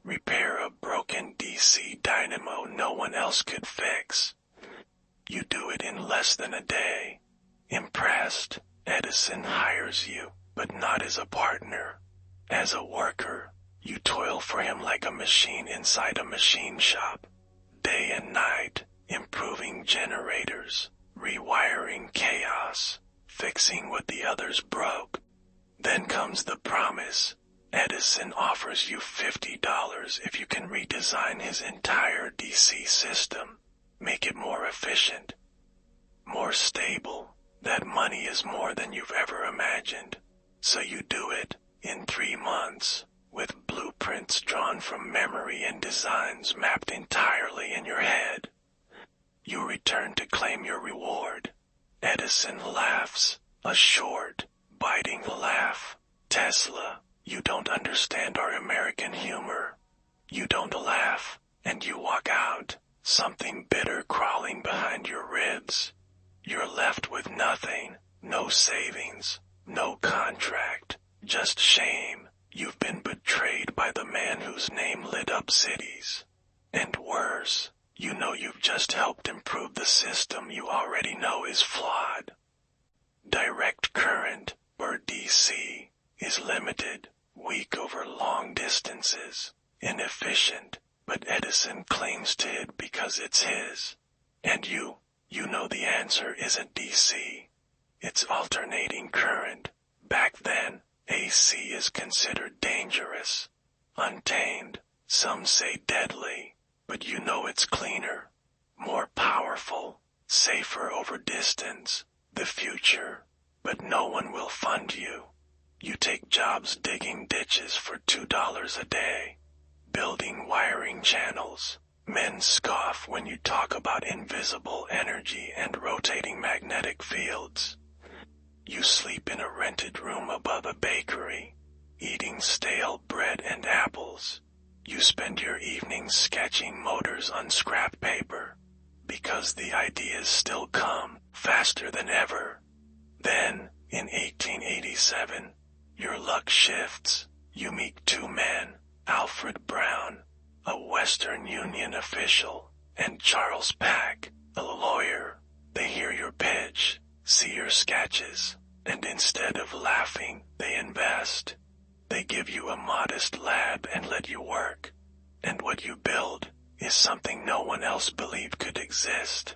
Repair a broken DC dynamo no one else could fix. You do it in less than a day. Impressed, Edison hires you, but not as a partner. As a worker, you toil for him like a machine inside a machine shop. Day and night, improving generators, rewiring chaos, fixing what the others broke. Then comes the promise. Edison offers you $50 if you can redesign his entire DC system, make it more efficient, more stable. That money is more than you've ever imagined. So you do it in 3 months, with blueprints drawn from memory and designs mapped entirely in your head. You return to claim your reward. Edison laughs, a short, biting laugh. "Tesla, you don't understand our American humor. You don't laugh, and you walk out, something bitter crawling behind your ribs. You're left with nothing, no savings, no contract, just shame. You've been betrayed by the man whose name lit up cities. And worse, you know you've just helped improve the system you already know is flawed. Direct current, or DC, is limited, weak over long distances, inefficient, but Edison clings to it because it's his. And you know the answer isn't DC. It's alternating current. Back then, AC is considered dangerous, untamed, some say deadly, but you know it's cleaner, more powerful, safer over distance, the future, but no one will fund you. You take jobs digging ditches for $2 a day, building wiring channels. Men scoff when you talk about invisible energy and rotating magnetic fields. You sleep in a rented room above a bakery, eating stale bread and apples. You spend your evenings sketching motors on scrap paper, because the ideas still come faster than ever. Then, in 1887, your luck shifts. You meet two men, Alfred Brown, a Western Union official, and Charles Pack, a lawyer. They hear your pitch, see your sketches, and instead of laughing, they invest. They give you a modest lab and let you work. And what you build is something no one else believed could exist.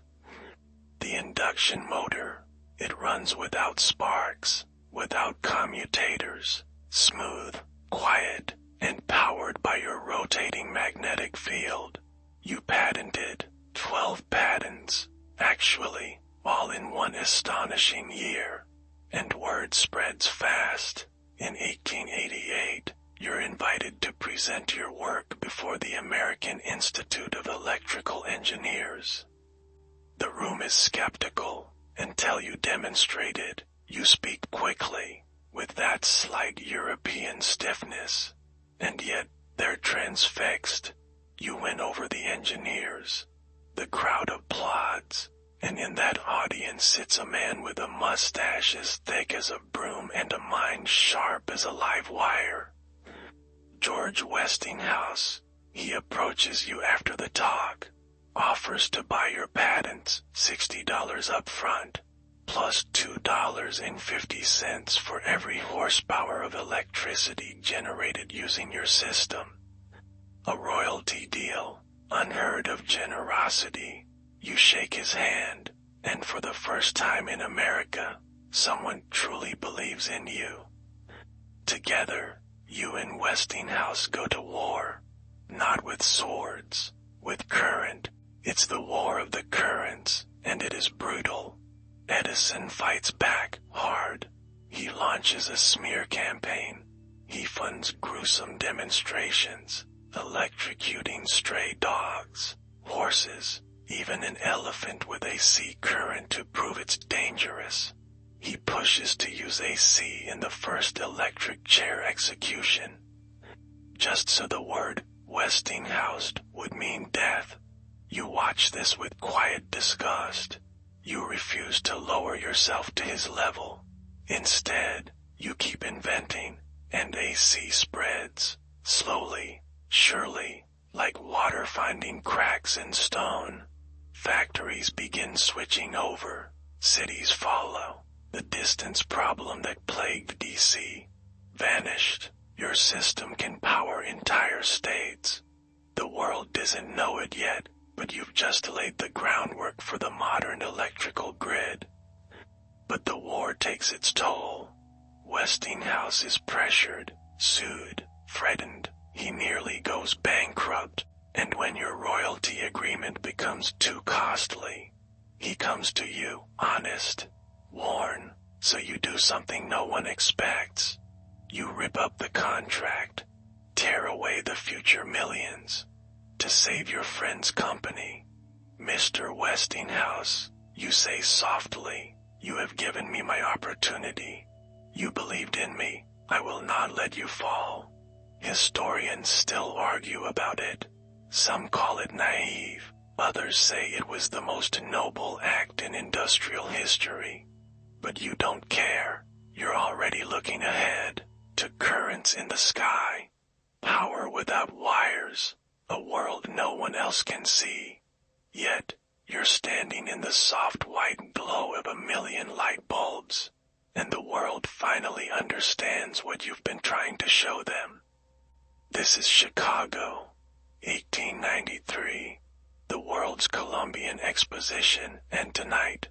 The induction motor. It runs without sparks, without commutators, smooth, quiet, and powered by your rotating magnetic field. You patented 12 patents, actually, all in one astonishing year. And word spreads fast. In 1888, you're invited to present your work before the American Institute of Electrical Engineers. The room is skeptical until you demonstrate it. You speak quickly, with that slight European stiffness, and yet they're transfixed. You win over the engineers. The crowd applauds, and in that audience sits a man with a mustache as thick as a broom and a mind sharp as a live wire. George Westinghouse. He approaches you after the talk, offers to buy your patents, $60 up front, plus $2.50 for every horsepower of electricity generated using your system. A royalty deal, unheard of generosity. You shake his hand, and for the first time in America, someone truly believes in you. Together, you and Westinghouse go to war, not with swords, with current. It's the war of the currents, and it is brutal. Edison fights back hard. He launches a smear campaign. He funds gruesome demonstrations, electrocuting stray dogs, horses, even an elephant with AC current to prove it's dangerous. He pushes to use AC in the first electric chair execution, just so the word Westinghouse would mean death. You watch this with quiet disgust. You refuse to lower yourself to his level. Instead, you keep inventing, and AC spreads, slowly, surely, like water finding cracks in stone. Factories begin switching over, cities follow. The distance problem that plagued DC vanished. Your system can power entire states. The world doesn't know it yet, but you've just laid the groundwork for the modern electrical grid. But the war takes its toll. Westinghouse is pressured, sued, threatened. He nearly goes bankrupt. And when your royalty agreement becomes too costly, he comes to you, honest, warn, so you do something no one expects. You rip up the contract, tear away the future millions, to save your friend's company. Mr. Westinghouse, you say softly, you have given me my opportunity. You believed in me, I will not let you fall. Historians still argue about it. Some call it naive, others say it was the most noble act in industrial history. But you don't care. You're already looking ahead to currents in the sky, power without wires, a world no one else can see. Yet, you're standing in the soft white glow of 1,000,000 light bulbs, and the world finally understands what you've been trying to show them. This is Chicago, 1893, the world's Columbian Exposition, and tonight,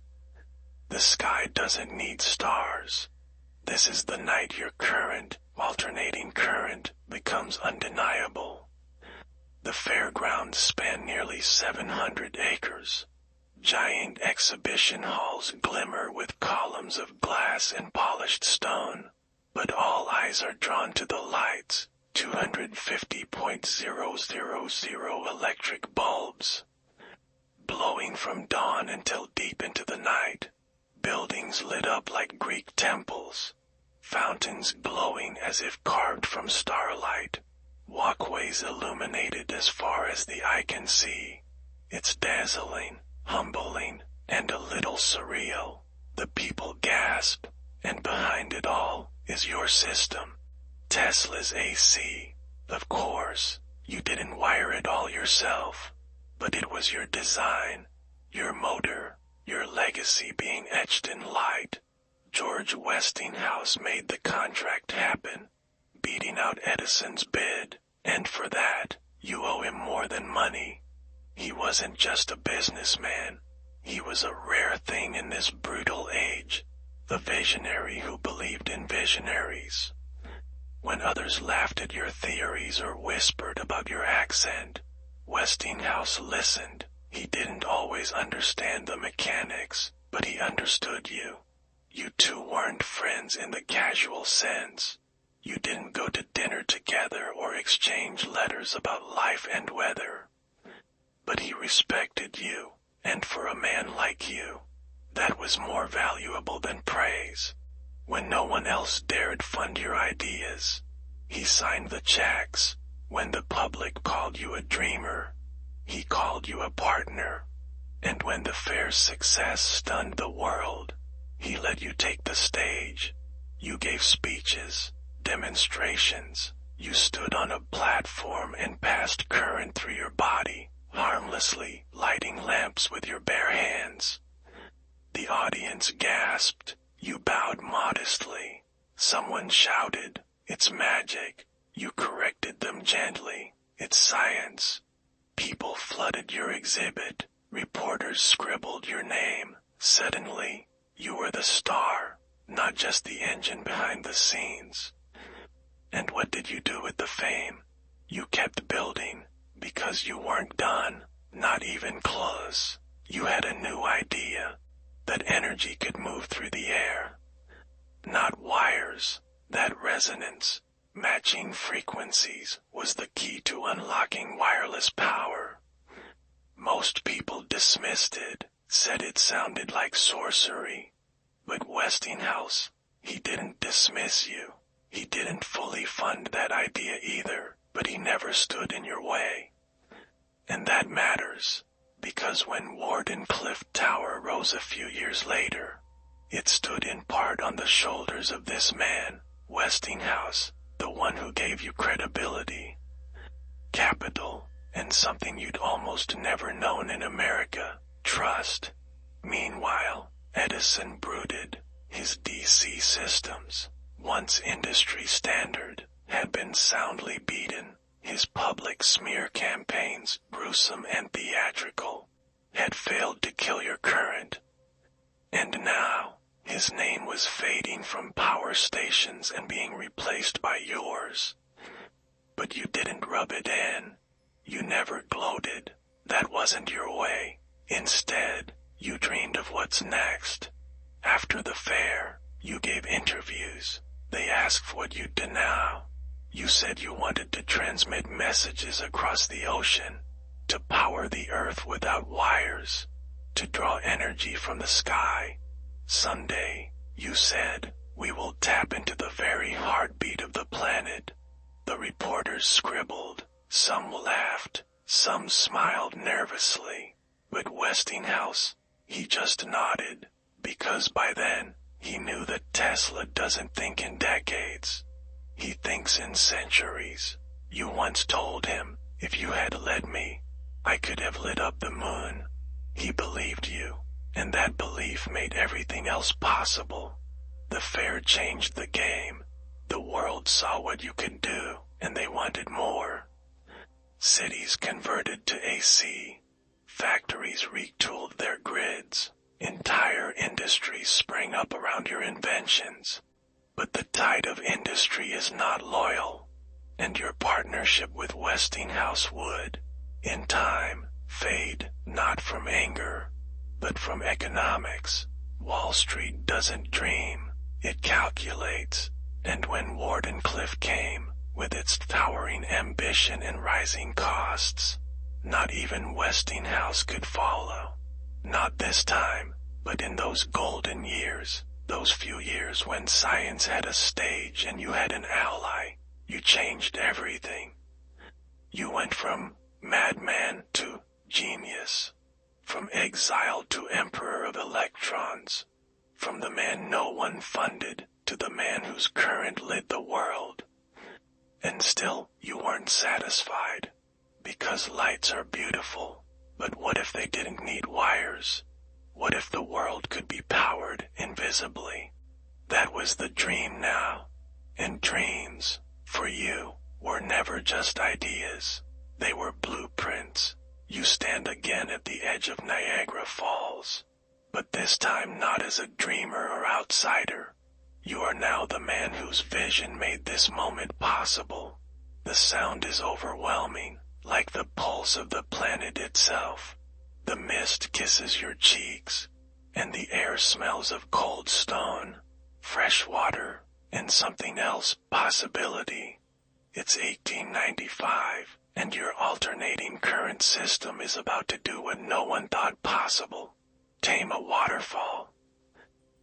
the sky doesn't need stars. This is the night your current, alternating current, becomes undeniable. The fairgrounds span nearly 700 acres. Giant exhibition halls glimmer with columns of glass and polished stone, but all eyes are drawn to the lights, 250.000 electric bulbs, blowing from dawn until deep into the night. Buildings lit up like Greek temples, fountains glowing as if carved from starlight, walkways illuminated as far as the eye can see. It's dazzling, humbling, and a little surreal. The people gasp, and behind it all is your system. Tesla's AC. Of course, you didn't wire it all yourself, but it was your design, your motor, your legacy being etched in light. George Westinghouse made the contract happen, beating out Edison's bid, and for that, you owe him more than money. He wasn't just a businessman, he was a rare thing in this brutal age, the visionary who believed in visionaries. When others laughed at your theories or whispered about your accent, Westinghouse listened. He didn't always understand the mechanics, but he understood you. You two weren't friends in the casual sense. You didn't go to dinner together or exchange letters about life and weather. But he respected you, and for a man like you, that was more valuable than praise. When no one else dared fund your ideas, he signed the checks. When the public called you a dreamer, he called you a partner. And when the fair's success stunned the world, he let you take the stage. You gave speeches, demonstrations. You stood on a platform and passed current through your body, harmlessly lighting lamps with your bare hands. The audience gasped. You bowed modestly. Someone shouted, "It's magic." You corrected them gently. "It's science." People flooded your exhibit. Reporters scribbled your name. Suddenly, you were the star, not just the engine behind the scenes. And what did you do with the fame? You kept building, because you weren't done, not even close. You had a new idea, that energy could move through the air. Not wires, that resonance, matching frequencies, was the key to unlocking wireless power. Most people dismissed it, said it sounded like sorcery. But Westinghouse, he didn't dismiss you. He didn't fully fund that idea either, but he never stood in your way. And that matters, because when Warden Cliff Tower rose a few years later, it stood in part on the shoulders of this man, Westinghouse, the one who gave you credibility, capital, and something you'd almost never known in America, trust. Meanwhile, Edison brooded. His DC systems, once industry standard, had been soundly beaten. His public smear campaigns, gruesome and theatrical, had failed to kill your current. And now, his name was fading from power stations and being replaced by yours. But you didn't rub it in. You never gloated. That wasn't your way. Instead, you dreamed of what's next. After the fair, you gave interviews. They asked what you'd do now. You said you wanted to transmit messages across the ocean, to power the earth without wires, to draw energy from the sky. Someday, you said, we will tap into the very heartbeat of the planet. The reporters scribbled, some laughed, some smiled nervously, but Westinghouse, he just nodded, because by then, he knew that Tesla doesn't think in decades. He thinks in centuries. You once told him, if you had led me, I could have lit up the moon. He believed you, and that belief made everything else possible. The fair changed the game. The world saw what you could do, and they wanted more. Cities converted to AC. Factories retooled their grids. Entire industries sprang up around your inventions. But the tide of industry is not loyal, and your partnership with Westinghouse would, in time, fade not from anger, but from economics. Wall Street doesn't dream, it calculates, and when Wardenclyffe came, with its towering ambition and rising costs, not even Westinghouse could follow. Not this time, but in those golden years, those few years when science had a stage and you had an ally, you changed everything. You went from madman to genius, from exile to emperor of electrons, from the man no one funded to the man whose current lit the world. And still, you weren't satisfied, because lights are beautiful, but what if they didn't need wires? What if the world could be powered invisibly? That was the dream now. And dreams, for you, were never just ideas. They were blueprints. You stand again at the edge of Niagara Falls, but this time not as a dreamer or outsider. You are now the man whose vision made this moment possible. The sound is overwhelming, like the pulse of the planet itself. The mist kisses your cheeks, and the air smells of cold stone, fresh water, and something else, possibility. It's 1895, and your alternating current system is about to do what no one thought possible. Tame a waterfall.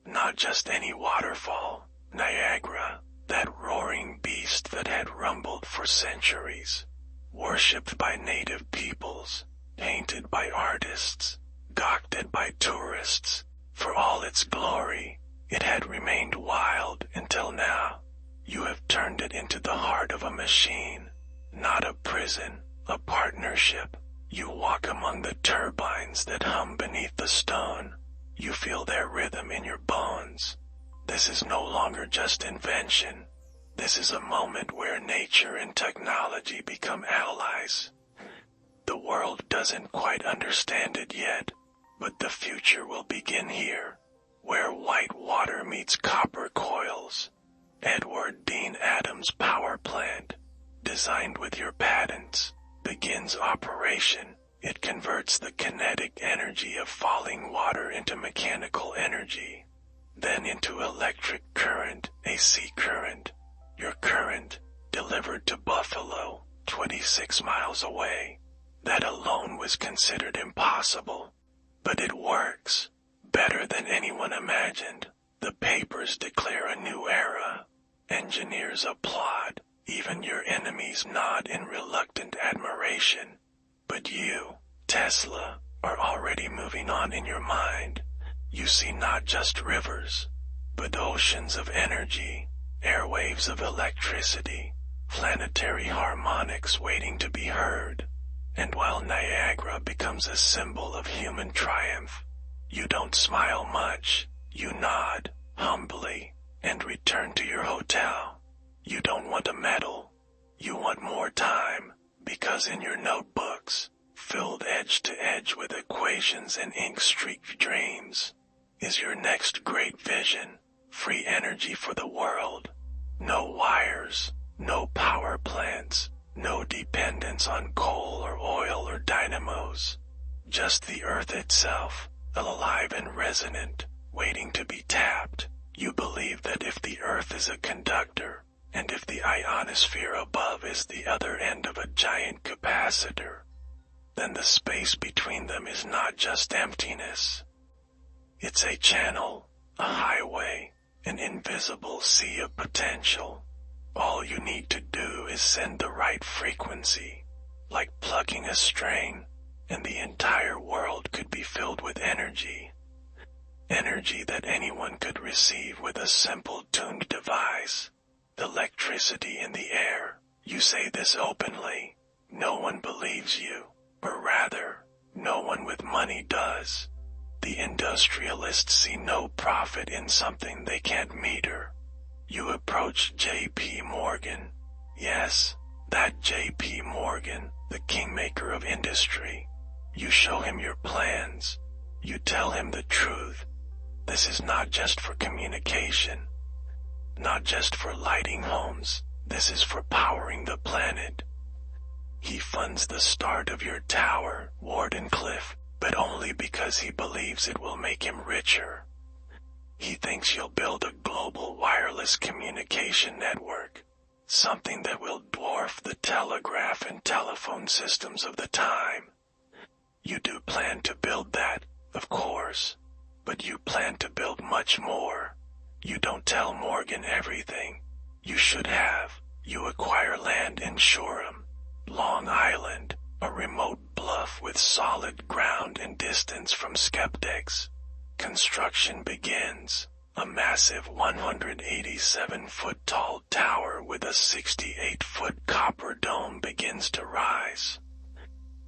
Not just any waterfall, Niagara, that roaring beast that had rumbled for centuries, worshipped by native peoples, painted by artists, gawked at by tourists. For all its glory, it had remained wild until now. You have turned it into the heart of a machine, not a prison, a partnership. You walk among the turbines that hum beneath the stone. You feel their rhythm in your bones. This is no longer just invention. This is a moment where nature and technology become allies. The world doesn't quite understand it yet, but the future will begin here, where white water meets copper coils. Edward Dean Adams' power plant, designed with your patents, begins operation. It converts the kinetic energy of falling water into mechanical energy, then into electric current, AC current. Your current, delivered to Buffalo, 26 miles away. That alone was considered impossible. But it works. Better than anyone imagined. The papers declare a new era. Engineers applaud. Even your enemies nod in reluctant admiration. But you, Tesla, are already moving on in your mind. You see not just rivers, but oceans of energy, airwaves of electricity, planetary harmonics waiting to be heard. And while Niagara becomes a symbol of human triumph, you don't smile much. You nod, humbly, and return to your hotel. You don't want a medal. You want more time, because in your notebooks, filled edge to edge with equations and ink-streaked dreams, is your next great vision, free energy for the world. No wires, no power plants, no dependence on coal or oil or dynamos. Just the earth itself, alive and resonant, waiting to be tapped. You believe that if the earth is a conductor, and if the ionosphere above is the other end of a giant capacitor, then the space between them is not just emptiness. It's a channel, a highway, an invisible sea of potential. All you need to do is send the right frequency, like plucking a string, and the entire world could be filled with energy. Energy that anyone could receive with a simple tuned device. Electricity in the air. You say this openly. No one believes you, or rather, no one with money does. The industrialists see no profit in something they can't meter. You approach J.P. Morgan. Yes, that J.P. Morgan, the kingmaker of industry. You show him your plans. You tell him the truth. This is not just for communication. Not just for lighting homes. This is for powering the planet. He funds the start of your tower, Wardenclyffe, but only because he believes it will make him richer. He thinks you'll build a global wireless communication network, something that will dwarf the telegraph and telephone systems of the time. You do plan to build that, of course, but you plan to build much more. You don't tell Morgan everything. You should have. You acquire land in Shoreham, Long Island, a remote bluff with solid ground and distance from skeptics. Construction begins. A massive 187-foot tall tower with a 68-foot copper dome begins to rise.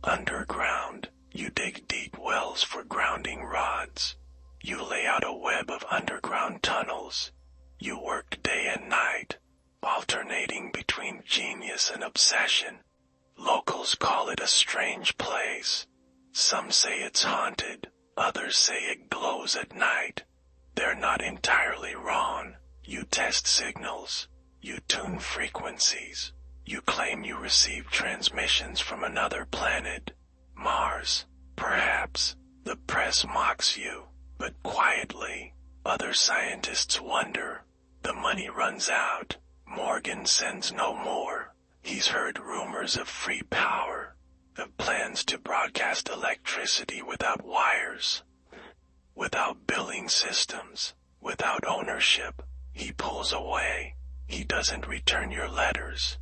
Underground, you dig deep wells for grounding rods. You lay out a web of underground tunnels. You work day and night, alternating between genius and obsession. Locals call it a strange place. Some say it's haunted, others say it glows at night. They're not entirely wrong. You test signals. You tune frequencies. You claim you receive transmissions from another planet. Mars, perhaps. The press mocks you, but quietly. Other scientists wonder. The money runs out. Morgan sends no more. He's heard rumors of free power, of plans to broadcast electricity without wires, without billing systems, without ownership. He pulls away. He doesn't return your letters.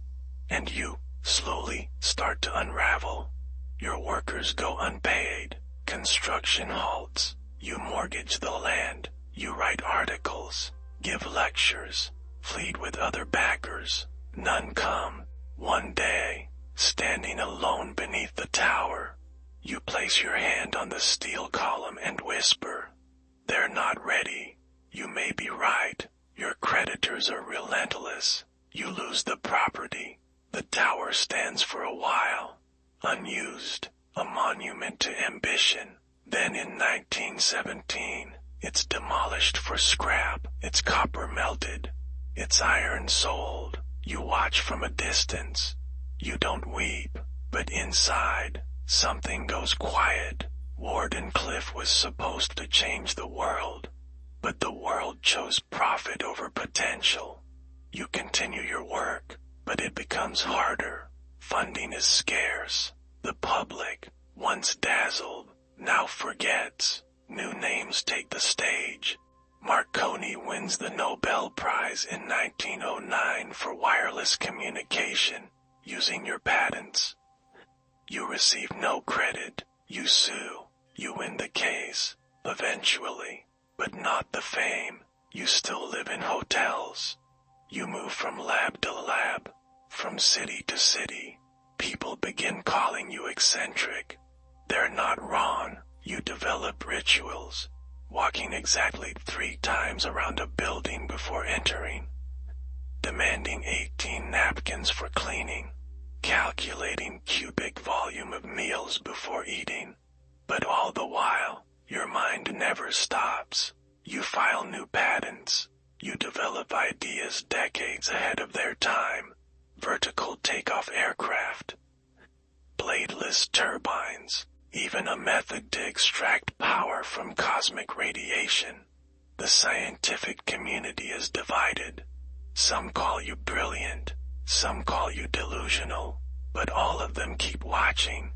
And you, slowly, start to unravel. Your workers go unpaid. Construction halts. You mortgage the land. You write articles, give lectures, plead with other backers. None come. One day, standing alone beneath the tower, you place your hand on the steel column and whisper, "They're not ready." You may be right. Your creditors are relentless. You lose the property. The tower stands for a while, unused, a monument to ambition. Then in 1917, it's demolished for scrap, its copper melted, its iron sold. You watch from a distance. You don't weep, but inside, something goes quiet. Wardenclyffe was supposed to change the world, but the world chose profit over potential. You continue your work, but it becomes harder. Funding is scarce. The public, once dazzled, now forgets. New names take the stage. Marconi wins the Nobel Prize in 1909 for wireless communication, using your patents. You receive no credit, you sue, you win the case, eventually, but not the fame. You still live in hotels. You move from lab to lab, from city to city. People begin calling you eccentric. They're not wrong. You develop rituals, walking exactly 3 times around a building before entering, demanding 18 napkins for cleaning, calculating cubic volume of meals before eating. But all the while, your mind never stops. You file new patents. You develop ideas decades ahead of their time. Vertical takeoff aircraft, bladeless turbines, even a method to extract power from cosmic radiation. The scientific community is divided. Some call you brilliant, some call you delusional, but all of them keep watching,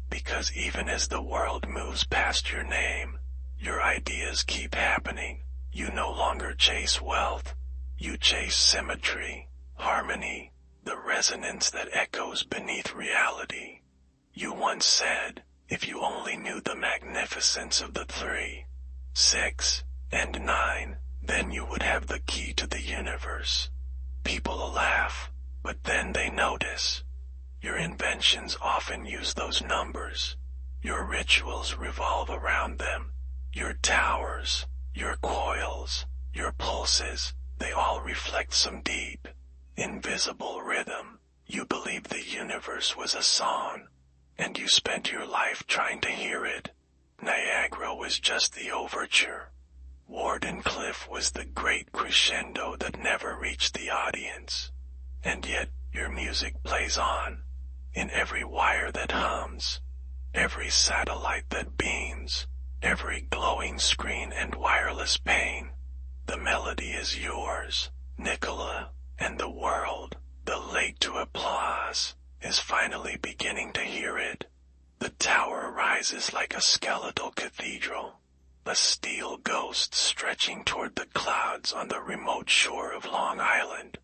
because even as the world moves past your name, your ideas keep happening. You no longer chase wealth, you chase symmetry, harmony, the resonance that echoes beneath reality. You once said, if you only knew the magnificence of the 3, 6, and 9, then you would have the key to the universe. People laugh, but then they notice. Your inventions often use those numbers. Your rituals revolve around them. Your towers, your coils, your pulses, they all reflect some deep, invisible rhythm. You believe the universe was a song, and you spent your life trying to hear it. Niagara was just the overture. Wardenclyffe was the great crescendo that never reached the audience. And yet, your music plays on, in every wire that hums, every satellite that beams, every glowing screen and wireless pane. The melody is yours, Nikola, and the world, the late to applause, is finally beginning to hear it. The tower rises like a skeletal cathedral, a steel ghost stretching toward the clouds on the remote shore of Long Island.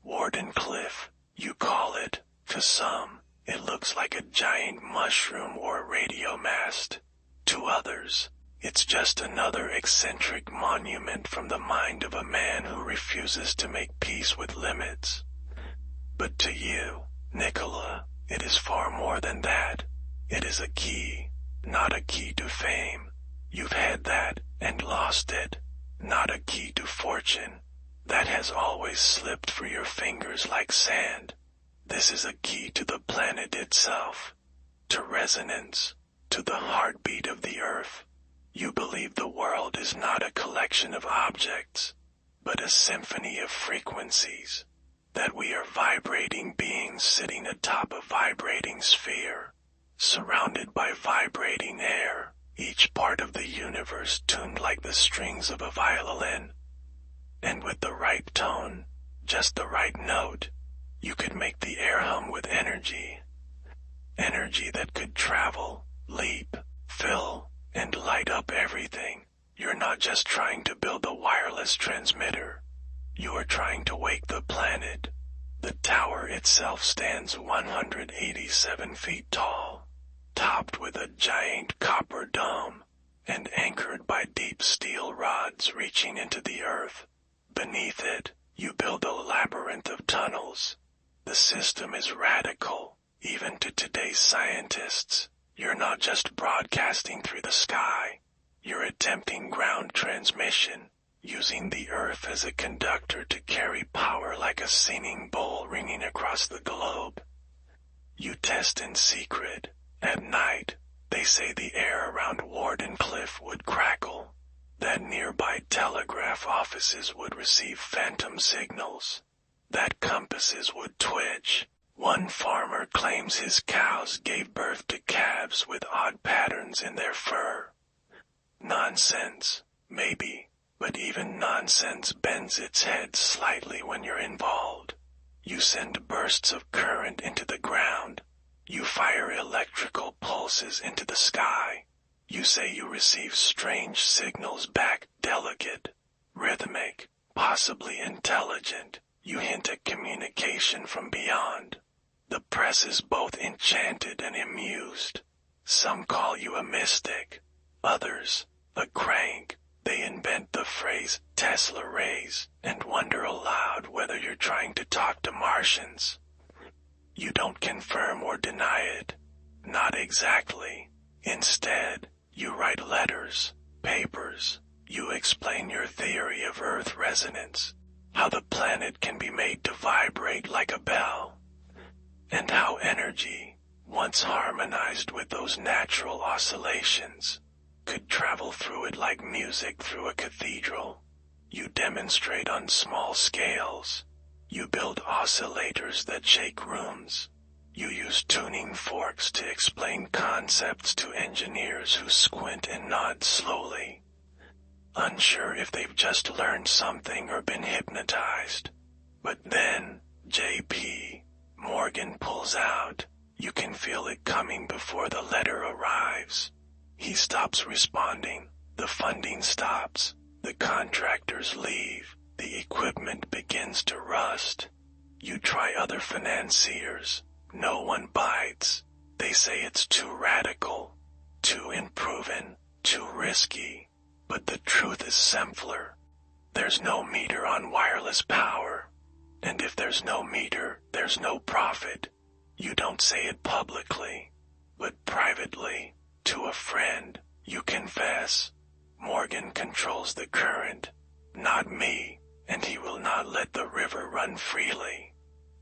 Wardenclyffe, you call it. To some, it looks like a giant mushroom or radio mast. To others, it's just another eccentric monument from the mind of a man who refuses to make peace with limits. But to you, Nikola, it is far more than that. It is a key, not a key to fame. You've had that and lost it, not a key to fortune. That has always slipped through your fingers like sand. This is a key to the planet itself, to resonance, to the heartbeat of the earth. You believe the world is not a collection of objects, but a symphony of frequencies, that we are vibrating beings sitting atop a vibrating sphere, surrounded by vibrating air, each part of the universe tuned like the strings of a violin. And with the right tone, just the right note, you could make the air hum with energy. Energy that could travel, leap, fill, and light up everything. You're not just trying to build a wireless transmitter. You are trying to wake the planet. The tower itself stands 187 feet tall, topped with a giant copper dome, and anchored by deep steel rods reaching into the earth. Beneath it, you build a labyrinth of tunnels. The system is radical, even to today's scientists. You're not just broadcasting through the sky. You're attempting ground transmission, using the earth as a conductor to carry power like a singing bowl ringing across the globe. You test in secret. At night, they say the air around Wardenclyffe would crackle, that nearby telegraph offices would receive phantom signals, that compasses would twitch. One farmer claims his cows gave birth to calves with odd patterns in their fur. Nonsense, maybe, but even nonsense bends its head slightly when you're involved. You send bursts of current into the ground, You fire electrical pulses into the sky. You say you receive strange signals back, delicate, rhythmic, possibly intelligent. You hint at communication from beyond. The press is both enchanted and amused. Some call you a mystic, others a crank. They invent the phrase Tesla rays and wonder aloud whether you're trying to talk to Martians. You don't confirm or deny it. Not exactly. Instead, you write letters, papers. You explain your theory of Earth resonance, how the planet can be made to vibrate like a bell, and how energy, once harmonized with those natural oscillations, could travel through it like music through a cathedral. You demonstrate on small scales. You build oscillators that shake rooms. You use tuning forks to explain concepts to engineers who squint and nod slowly, unsure if they've just learned something or been hypnotized. But then, J.P. Morgan pulls out. You can feel it coming before the letter arrives. He stops responding. The funding stops. The contractors leave. The equipment begins to rust. You try other financiers. No one bites. They say it's too radical, too unproven, too risky. But the truth is simpler. There's no meter on wireless power. And if there's no meter, there's no profit. You don't say it publicly, but privately, to a friend, you confess. Morgan controls the current, not me, and he will not let the river run freely.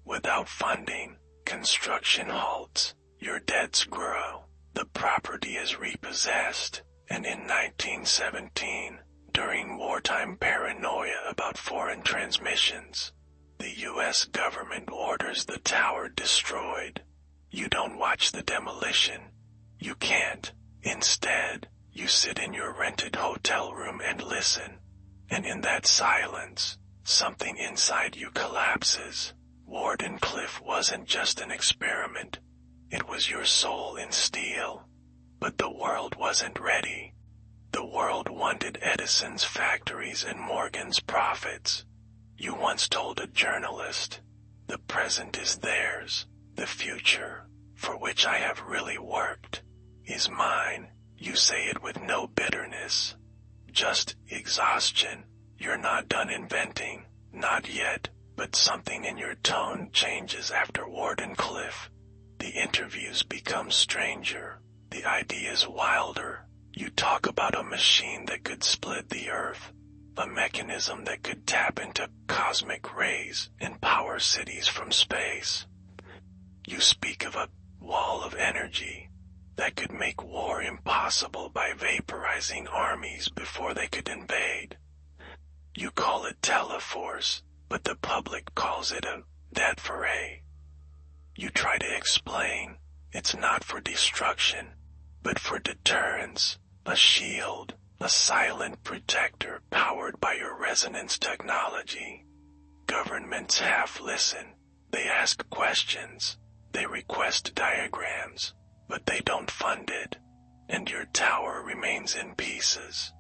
Without funding, construction halts, your debts grow, the property is repossessed, and in 1917, during wartime paranoia about foreign transmissions, the U.S. government orders the tower destroyed. You don't watch the demolition. You can't. Instead, you sit in your rented hotel room and listen. And in that silence, something inside you collapses. Wardenclyffe wasn't just an experiment. It was your soul in steel. But the world wasn't ready. The world wanted Edison's factories and Morgan's profits. You once told a journalist, the present is theirs, the future, for which I have really worked, is mine. You say it with no bitterness, just exhaustion. You're not done inventing, not yet, but something in your tone changes after Wardenclyffe. The interviews become stranger, the ideas wilder. You talk about a machine that could split the earth, a mechanism that could tap into cosmic rays and power cities from space. You speak of a wall of energy that could make war impossible by vaporizing armies before they could invade. You call it teleforce, but the public calls it a death foray. You try to explain it's not for destruction, but for deterrence, a shield, a silent protector powered by your resonance technology. Governments half listen. They ask questions. They request diagrams, but they don't fund it. And your tower remains in pieces.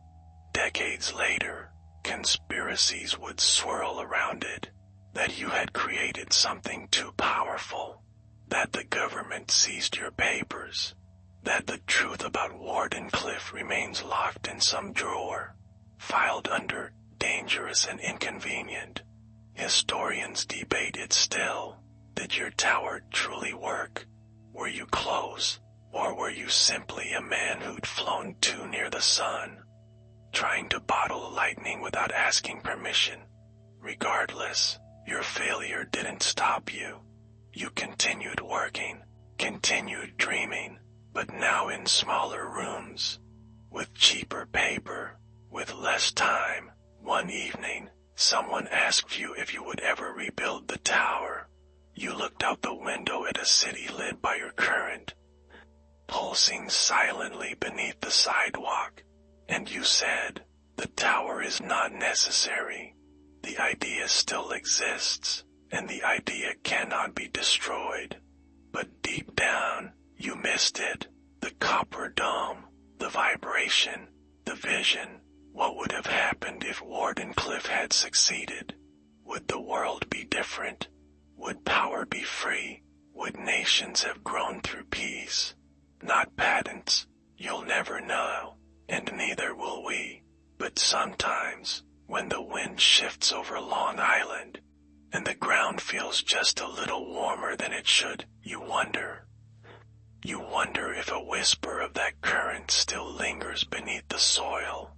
Decades later, conspiracies would swirl around it, that you had created something too powerful, that the government seized your papers, that the truth about Wardenclyffe remains locked in some drawer, filed under dangerous and inconvenient. Historians debate it still. Did your tower truly work? Were you close, or were you simply a man who'd flown too near the sun, trying to bottle lightning without asking permission? Regardless, your failure didn't stop you. You continued working, continued dreaming, but now in smaller rooms, with cheaper paper, with less time. One evening, someone asked you if you would ever rebuild the tower. You looked out the window at a city lit by your current, pulsing silently beneath the sidewalk, and you said, the tower is not necessary. The idea still exists, and the idea cannot be destroyed. But deep down, you missed it. The copper dome, the vibration, the vision. What would have happened if Wardenclyffe had succeeded? Would the world be different? Would power be free? Would nations have grown through peace? Not patents. You'll never know, and neither will we. But sometimes, when the wind shifts over Long Island, and the ground feels just a little warmer than it should, you wonder. You wonder if a whisper of that current still lingers beneath the soil.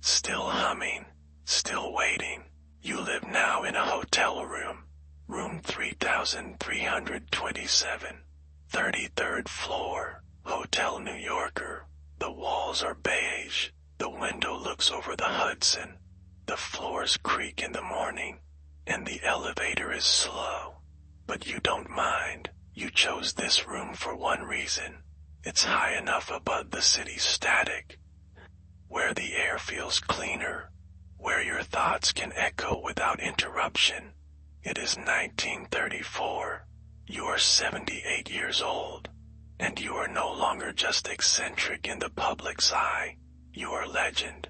Still humming, still waiting. You live now in a hotel room, room 3327, 33rd floor, Hotel New Yorker. The walls are beige, the window looks over the Hudson, the floors creak in the morning, and the elevator is slow. But you don't mind. You chose this room for one reason. It's high enough above the city's static, where the air feels cleaner, where your thoughts can echo without interruption. It is 1934. You are 78 years old, and you are no longer just eccentric in the public's eye. You are legend.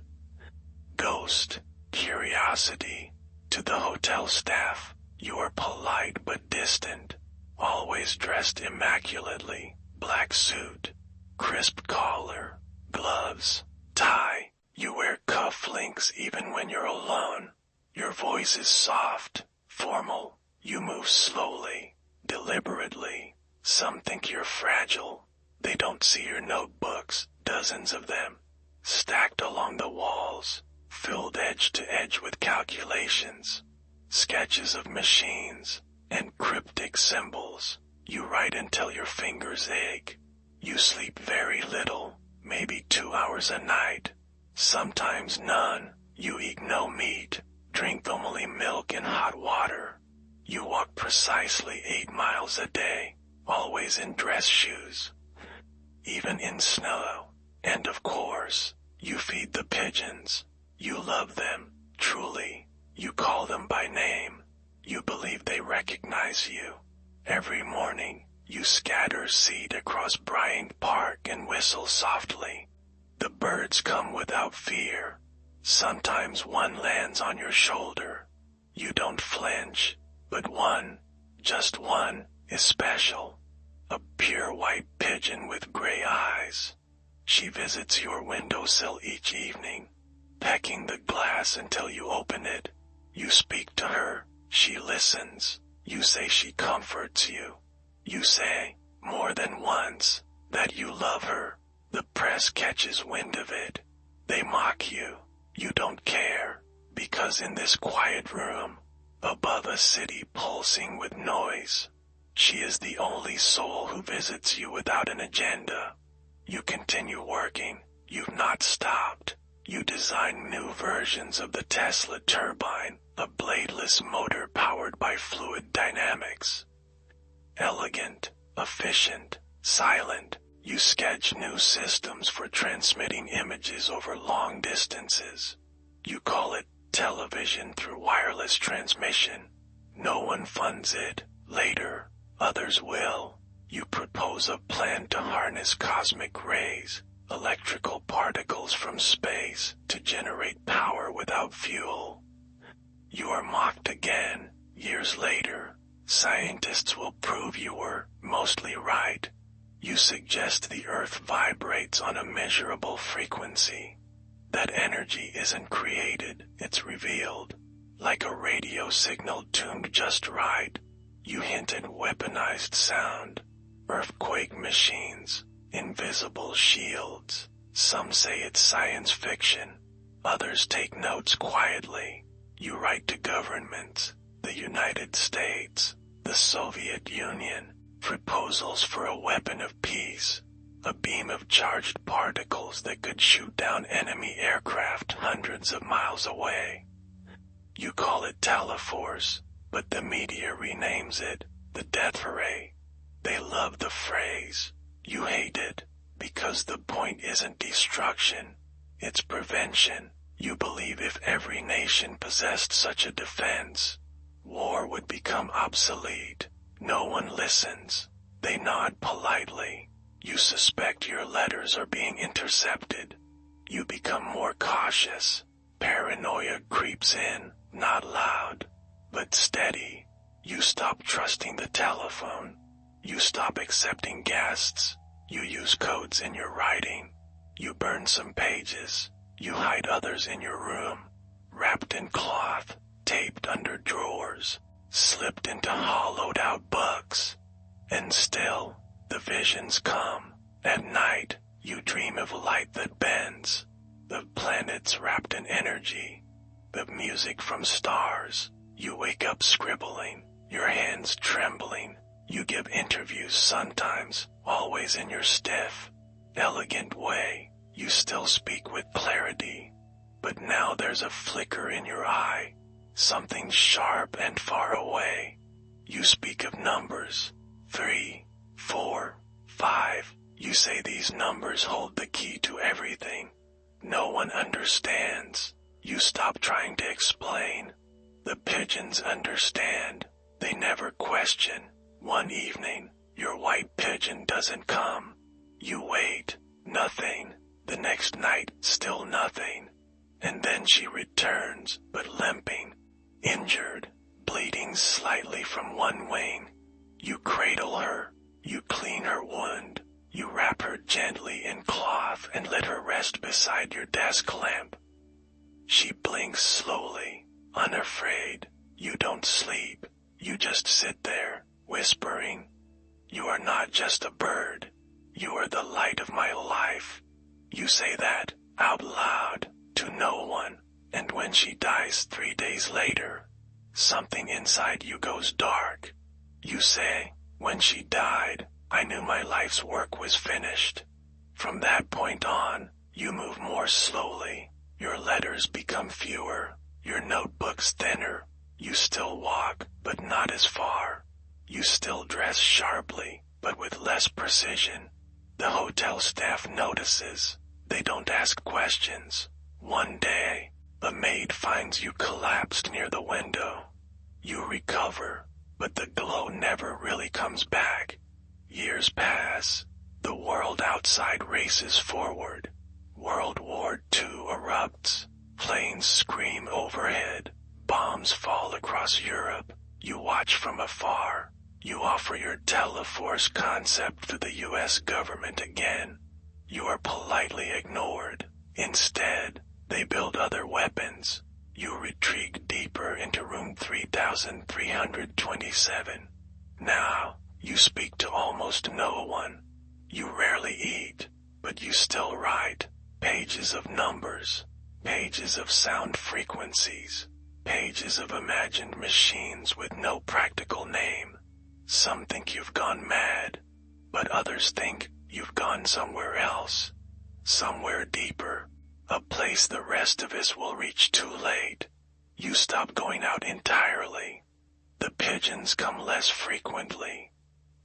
Ghost, curiosity. To the hotel staff, you are polite but distant, always dressed immaculately, black suit, crisp collar, gloves, tie. You wear cufflinks even when you're alone. Your voice is soft, formal. You move slowly, deliberately. Some think you're fragile. They don't see your notebooks, dozens of them, stacked along the walls, filled edge to edge with calculations, sketches of machines, and cryptic symbols. You write until your fingers ache. You sleep very little, maybe 2 hours a night, sometimes none. You eat no meat, drink only milk and hot water. You walk precisely 8 miles a day, always in dress shoes, even in snow. And of course, you feed the pigeons. You love them, truly. You call them by name. You believe they recognize you. Every morning, you scatter seed across Bryant Park and whistle softly. The birds come without fear. Sometimes one lands on your shoulder. You don't flinch, but one, just one, is special. A pure white pigeon with gray eyes. She visits your windowsill each evening, pecking the glass until you open it. You speak to her. She listens. You say she comforts you. You say, more than once, that you love her. The press catches wind of it. They mock you. You don't care, because in this quiet room, above a city pulsing with noise, she is the only soul who visits you without an agenda. You continue working. You've not stopped. You design new versions of the Tesla turbine, a bladeless motor powered by fluid dynamics. Elegant, efficient, silent, you sketch new systems for transmitting images over long distances. You call it television through wireless transmission. No one funds it. Later, others will. You propose a plan to harness cosmic rays, electrical particles from space, to generate power without fuel. You are mocked again, years later. Scientists will prove you were mostly right. You suggest the Earth vibrates on a measurable frequency. That energy isn't created, it's revealed. Like a radio signal tuned just right. You hint at weaponized sound, earthquake machines, invisible shields. Some say it's science fiction. Others take notes quietly. You write to governments, the United States, the Soviet Union, proposals for a weapon of peace, a beam of charged particles that could shoot down enemy aircraft hundreds of miles away. You call it Teleforce, but the media renames it the Death Ray. They love the phrase. You hate it, because the point isn't destruction, it's prevention. You believe if every nation possessed such a defense, war would become obsolete. No one listens. They nod politely. You suspect your letters are being intercepted. You become more cautious. Paranoia creeps in, not loud, but steady. You stop trusting the telephone. You stop accepting guests. You use codes in your writing. You burn some pages. You hide others in your room, wrapped in cloth, taped under drawers, slipped into hollowed-out books. And still, the visions come. At night, you dream of light that bends, of planets wrapped in energy, of music from stars. You wake up scribbling, your hands trembling. You give interviews sometimes, always in your stiff, elegant way. You still speak with clarity, but now there's a flicker in your eye, something sharp and far away. You speak of numbers, 3, 4, 5. You say these numbers hold the key to everything. No one understands. You stop trying to explain. The pigeons understand. They never question. One evening, your white pigeon doesn't come. You wait. Nothing. The next night, still nothing. And then she returns, but limping, injured, bleeding slightly from one wing. You cradle her. You clean her wound. You wrap her gently in cloth and let her rest beside your desk lamp. She blinks slowly, unafraid. You don't sleep. You just sit there, whispering. You are not just a bird. You are the light of my life. You say that, out loud, to no one, and when she dies 3 days later, something inside you goes dark. You say, when she died, I knew my life's work was finished. From that point on, you move more slowly. Your letters become fewer, your notebooks thinner. You still walk, but not as far. You still dress sharply, but with less precision. The hotel staff notices. They don't ask questions. One day, a maid finds you collapsed near the window. You recover, but the glow never really comes back. Years pass. The world outside races forward. World War II erupts. Planes scream overhead. Bombs fall across Europe. You watch from afar. You offer your Teleforce concept to the U.S. government again. You are politely ignored. Instead, they build other weapons. You retreat deeper into room 3327. Now, you speak to almost no one. You rarely eat, but you still write. Pages of numbers, pages of sound frequencies, pages of imagined machines with no practical name. Some think you've gone mad, but others think you've gone somewhere else, somewhere deeper, a place the rest of us will reach too late. You stop going out entirely. The pigeons come less frequently.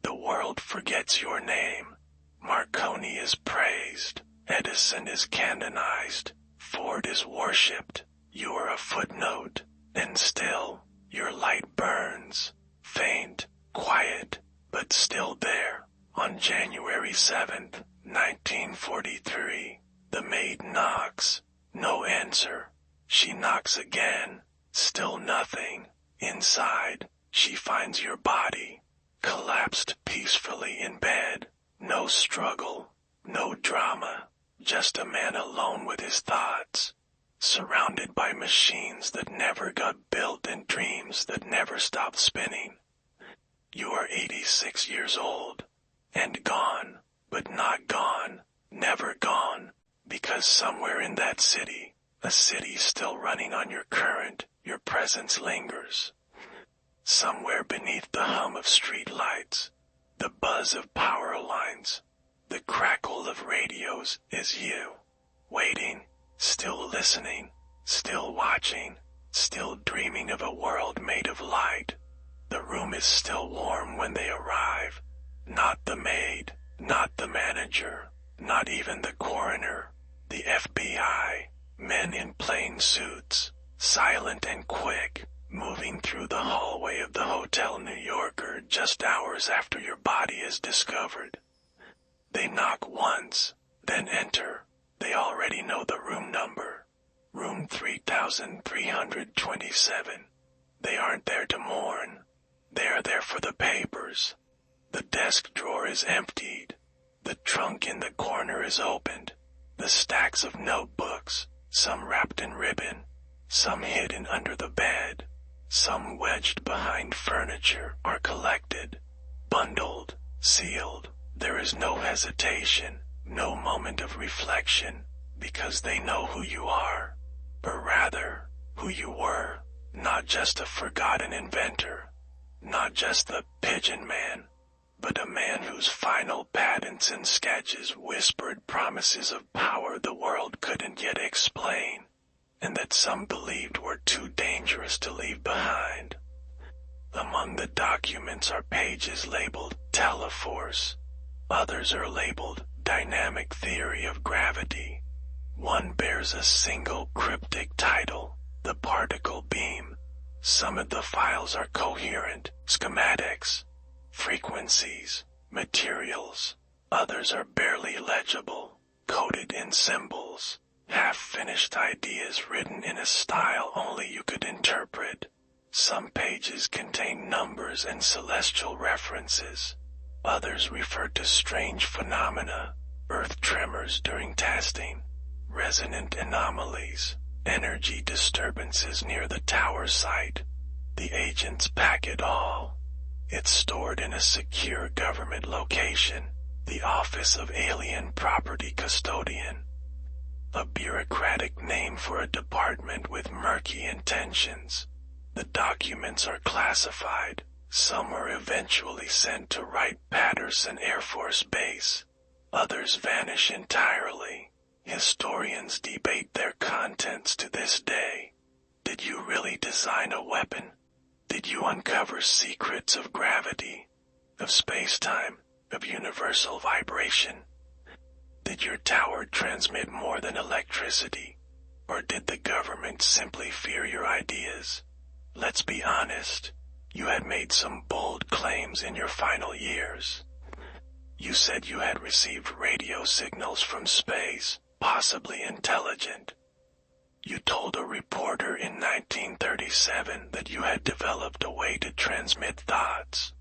The world forgets your name. Marconi is praised. Edison is canonized. Ford is worshipped. You are a footnote. And still, your light burns. Faint, quiet, but still there. On January 7th, 1943, the maid knocks. No answer. She knocks again. Still nothing. Inside, she finds your body, collapsed peacefully in bed. No struggle, no drama, just a man alone with his thoughts, surrounded by machines that never got built and dreams that never stopped spinning. You are 86 years old, and gone, but not gone, never gone, because somewhere in that city, a city still running on your current, your presence lingers. Somewhere beneath the hum of street lights, the buzz of power lines, the crackle of radios is you, waiting, still listening, still watching, still dreaming of a world made of light. The room is still warm when they arrive. Not the maid, not the manager, not even the coroner, the FBI, men in plain suits, silent and quick, moving through the hallway of the Hotel New Yorker just hours after your body is discovered. They knock once, then enter. They already know the room number. Room 3327. They aren't there to mourn. They are there for the papers. The desk drawer is emptied. The trunk in the corner is opened. The stacks of notebooks, some wrapped in ribbon, some hidden under the bed, some wedged behind furniture, are collected, bundled, sealed. There is no hesitation, no moment of reflection, because they know who you are, or rather, who you were, not just a forgotten inventor, not just the pigeon man, but a man whose final patents and sketches whispered promises of power the world couldn't yet explain, and that some believed were too dangerous to leave behind. Among the documents are pages labeled Teleforce. Others are labeled Dynamic Theory of Gravity. One bears a single cryptic title, The Particle Beam. Some of the files are coherent, schematics, frequencies, materials. Others are barely legible, coded in symbols, half-finished ideas written in a style only you could interpret. Some pages contain numbers and celestial references. Others refer to strange phenomena, earth tremors during testing, resonant anomalies, energy disturbances near the tower site. The agents pack it all. It's stored in a secure government location, the Office of Alien Property Custodian. A bureaucratic name for a department with murky intentions. The documents are classified. Some were eventually sent to Wright-Patterson Air Force Base. Others vanish entirely. Historians debate their contents to this day. Did you really design a weapon? Did you uncover secrets of gravity, of space-time, of universal vibration? Did your tower transmit more than electricity? Or did the government simply fear your ideas? Let's be honest. You had made some bold claims in your final years. You said you had received radio signals from space, possibly intelligent. You told a reporter in 1937 that you had developed a way to transmit thoughts.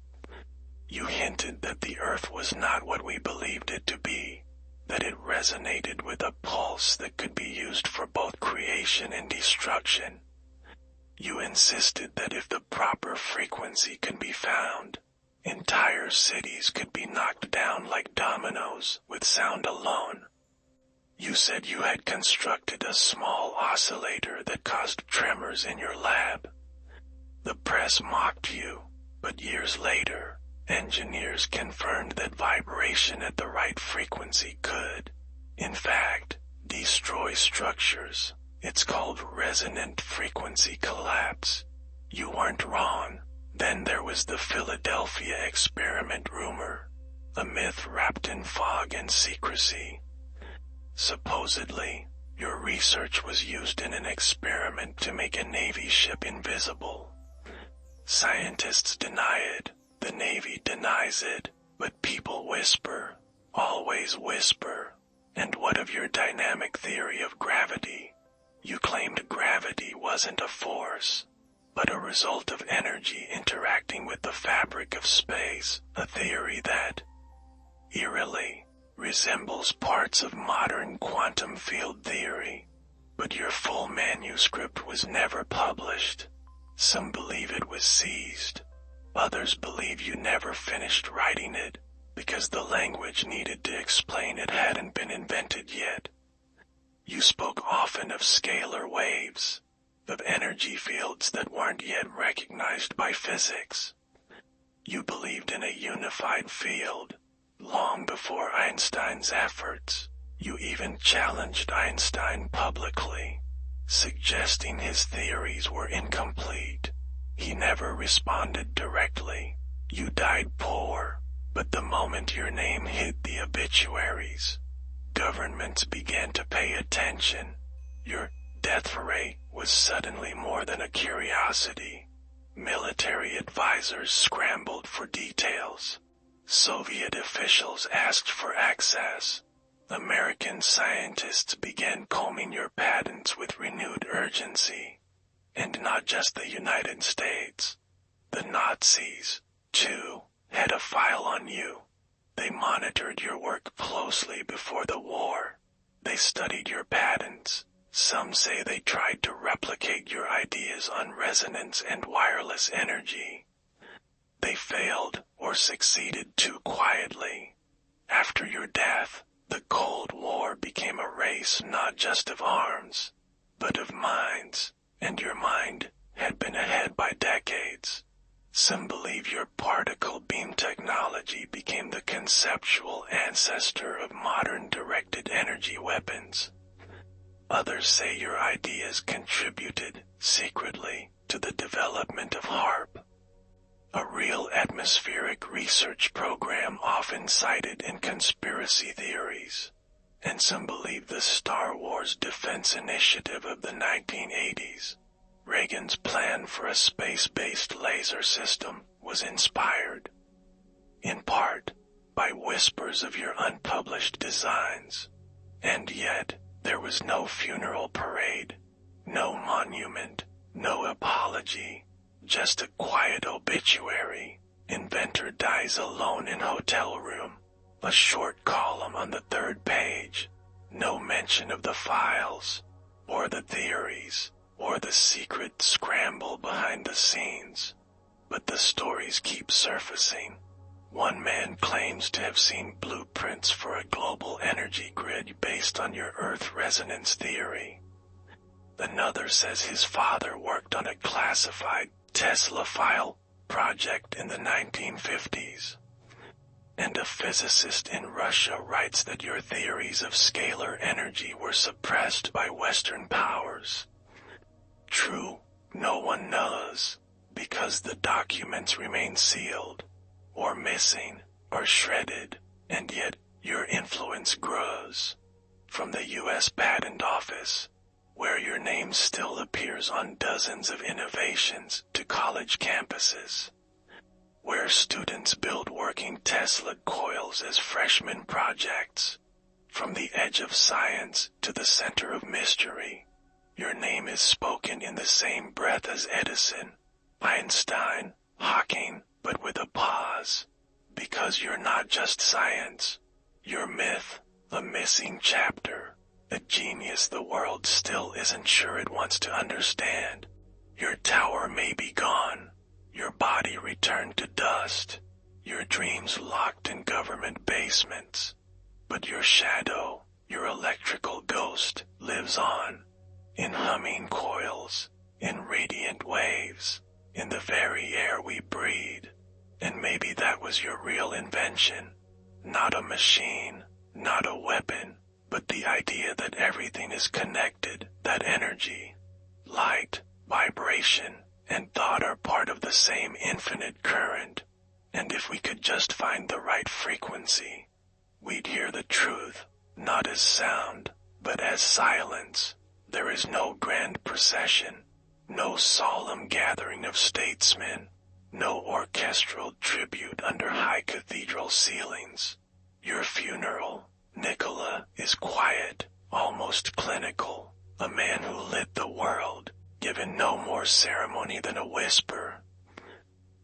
You hinted that the Earth was not what we believed it to be, that it resonated with a pulse that could be used for both creation and destruction. You insisted that if the proper frequency could be found, entire cities could be knocked down like dominoes with sound alone. You said you had constructed a small oscillator that caused tremors in your lab. The press mocked you, but years later, engineers confirmed that vibration at the right frequency could, in fact, destroy structures. It's called resonant frequency collapse. You weren't wrong. Then there was the Philadelphia experiment rumor, a myth wrapped in fog and secrecy. Supposedly, your research was used in an experiment to make a Navy ship invisible. Scientists deny it, the Navy denies it, but people whisper, always whisper. And what of your dynamic theory of gravity? You claimed gravity wasn't a force, but a result of energy interacting with the fabric of space, a theory that, eerily, resembles parts of modern quantum field theory. But your full manuscript was never published. Some believe it was seized. Others believe you never finished writing it, because the language needed to explain it hadn't been invented yet. You spoke often of scalar waves, of energy fields that weren't yet recognized by physics. You believed in a unified field, long before Einstein's efforts. You even challenged Einstein publicly, suggesting his theories were incomplete. He never responded directly. You died poor, but the moment your name hit the obituaries, governments began to pay attention. Your death ray was suddenly more than a curiosity. Military advisors scrambled for details. Soviet officials asked for access. American scientists began combing your patents with renewed urgency. And not just the United States. The Nazis, too, had a file on you. They monitored your work closely before the war. They studied your patents. Some say they tried to replicate your ideas on resonance and wireless energy. They failed or succeeded too quietly. After your death, the Cold War became a race not just of arms, but of minds, and your mind had been ahead by decades. Some believe your particle beam technology became the conceptual ancestor of modern directed energy weapons. Others say your ideas contributed, secretly, to the development of HARP, a real atmospheric research program often cited in conspiracy theories. And some believe the Star Wars defense initiative of the 1980s, Reagan's plan for a space-based laser system, was inspired, in part, by whispers of your unpublished designs. And yet, there was no funeral parade, no monument, no apology, just a quiet obituary. Inventor dies alone in hotel room. A short column on the 3rd page. No mention of the files, or the theories, or the secret scramble behind the scenes. But the stories keep surfacing. One man claims to have seen blueprints for a global energy grid based on your Earth resonance theory. Another says his father worked on a classified Tesla file project in the 1950s. And a physicist in Russia writes that your theories of scalar energy were suppressed by Western powers. True, no one knows, because the documents remain sealed, or missing, or shredded, and yet your influence grows. From the U.S. Patent Office, where your name still appears on dozens of innovations, to college campuses, where students build working Tesla coils as freshman projects. From the edge of science to the center of mystery, your name is spoken in the same breath as Edison, Einstein, Hawking, but with a pause. Because you're not just science. You're myth, a missing chapter, a genius the world still isn't sure it wants to understand. Your tower may be gone, your body returned to dust, your dreams locked in government basements. But your shadow, your electrical ghost, lives on, in humming coils, in radiant waves, in the very air we breathe. And maybe that was your real invention, not a machine, not a weapon, but the idea that everything is connected, that energy, light, vibration, and thought are part of the same infinite current. And if we could just find the right frequency, we'd hear the truth, not as sound, but as silence. There is no grand procession, no solemn gathering of statesmen, no orchestral tribute under high cathedral ceilings. Your funeral, Nikola, is quiet, almost clinical, a man who lit the world, given no more ceremony than a whisper.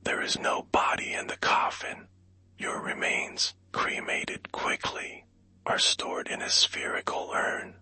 There is no body in the coffin. Your remains, cremated quickly, are stored in a spherical urn,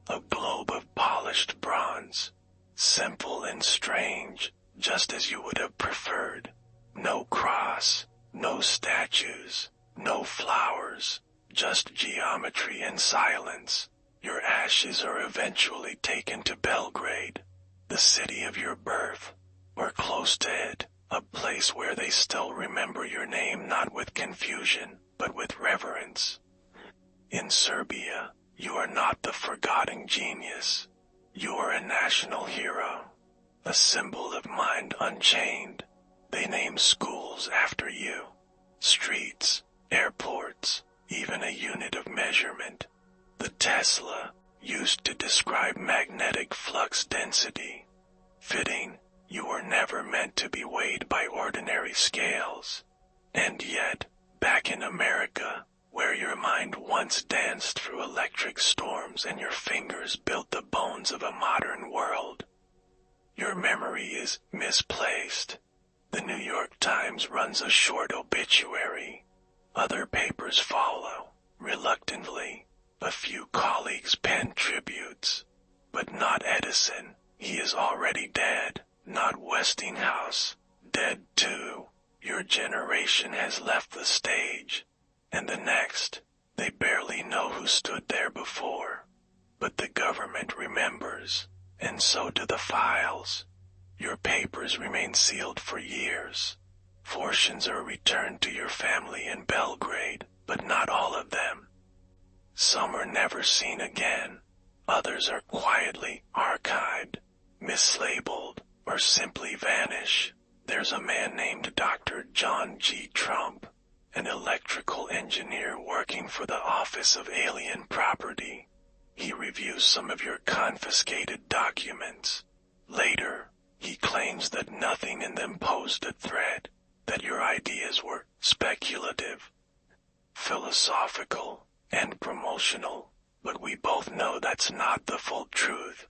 a globe of polished bronze, simple and strange, just as you would have preferred. No cross, no statues, no flowers, just geometry and silence. Your ashes are eventually taken to Belgrade, the city of your birth, or close to it, a place where they still remember your name not with confusion, but with reverence. In Serbia, you are not the forgotten genius. You are a national hero, a symbol of mind unchained. They name schools after you, streets, airports, even a unit of measurement. The Tesla, used to describe magnetic flux density. Fitting, you were never meant to be weighed by ordinary scales. And yet, back in America, where your mind once danced through electric storms and your fingers built the bones of a modern world, your memory is misplaced. The New York Times runs a short obituary. Other papers follow, reluctantly. A few colleagues pen tributes. But not Edison. He is already dead. Not Westinghouse. Dead too. Your generation has left the stage. And the next, they barely know who stood there before. But the government remembers, and so do the files. Your papers remain sealed for years. Fortunes are returned to your family in Belgrade, but not all of them. Some are never seen again. Others are quietly archived, mislabeled, or simply vanish. There's a man named Dr. John G. Trump, an electrical engineer working for the Office of Alien Property. He reviews some of your confiscated documents. Later, he claims that nothing in them posed a threat, that your ideas were speculative, philosophical, and promotional, but we both know that's not the full truth.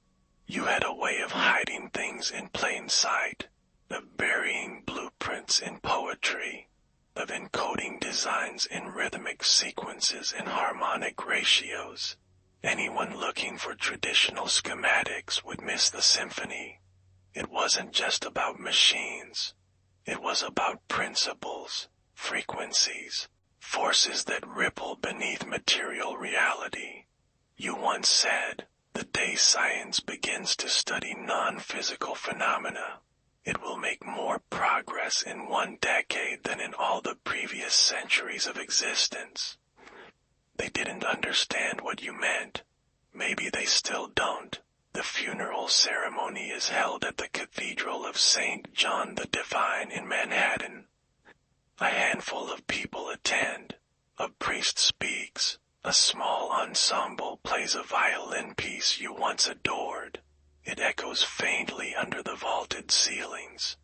You had a way of hiding things in plain sight, of burying blueprints in poetry, of encoding designs in rhythmic sequences and harmonic ratios. Anyone looking for traditional schematics would miss the symphony. It wasn't just about machines. It was about principles, frequencies, forces that ripple beneath material reality. You once said, the day science begins to study non-physical phenomena, it will make more progress in 1 decade than in all the previous centuries of existence. They didn't understand what you meant. Maybe they still don't. The funeral ceremony is held at the Cathedral of St. John the Divine in Manhattan. A handful of people attend. A priest speaks. A small ensemble plays a violin piece you once adored. It echoes faintly under the vaulted ceilings.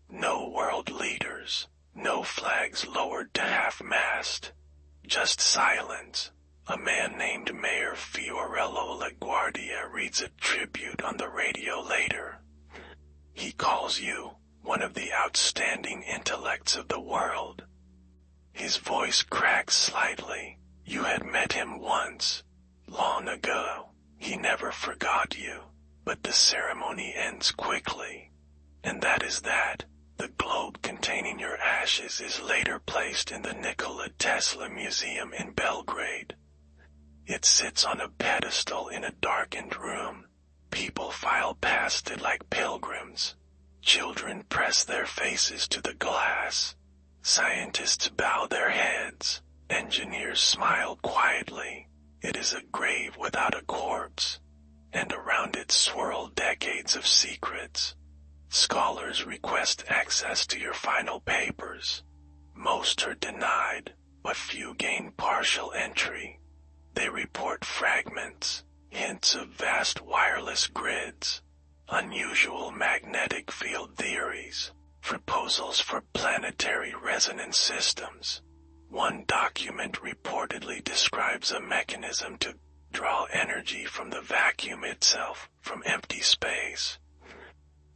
No world leaders. No flags lowered to half-mast. Just silence. A man named Mayor Fiorello LaGuardia reads a tribute on the radio later. He calls you one of the outstanding intellects of the world. His voice cracks slightly. You had met him once, long ago. He never forgot you, but the ceremony ends quickly. And that is that. The globe containing your ashes is later placed in the Nikola Tesla Museum in Belgrade. It sits on a pedestal in a darkened room. People file past it like pilgrims. Children press their faces to the glass. Scientists bow their heads. Engineers smile quietly. It is a grave without a corpse, and around it swirl decades of secrets. Scholars request access to your final papers. Most are denied, but few gain partial entry. They report fragments, hints of vast wireless grids, unusual magnetic field theories, proposals for planetary resonance systems. One document reportedly describes a mechanism to draw energy from the vacuum itself, from empty space.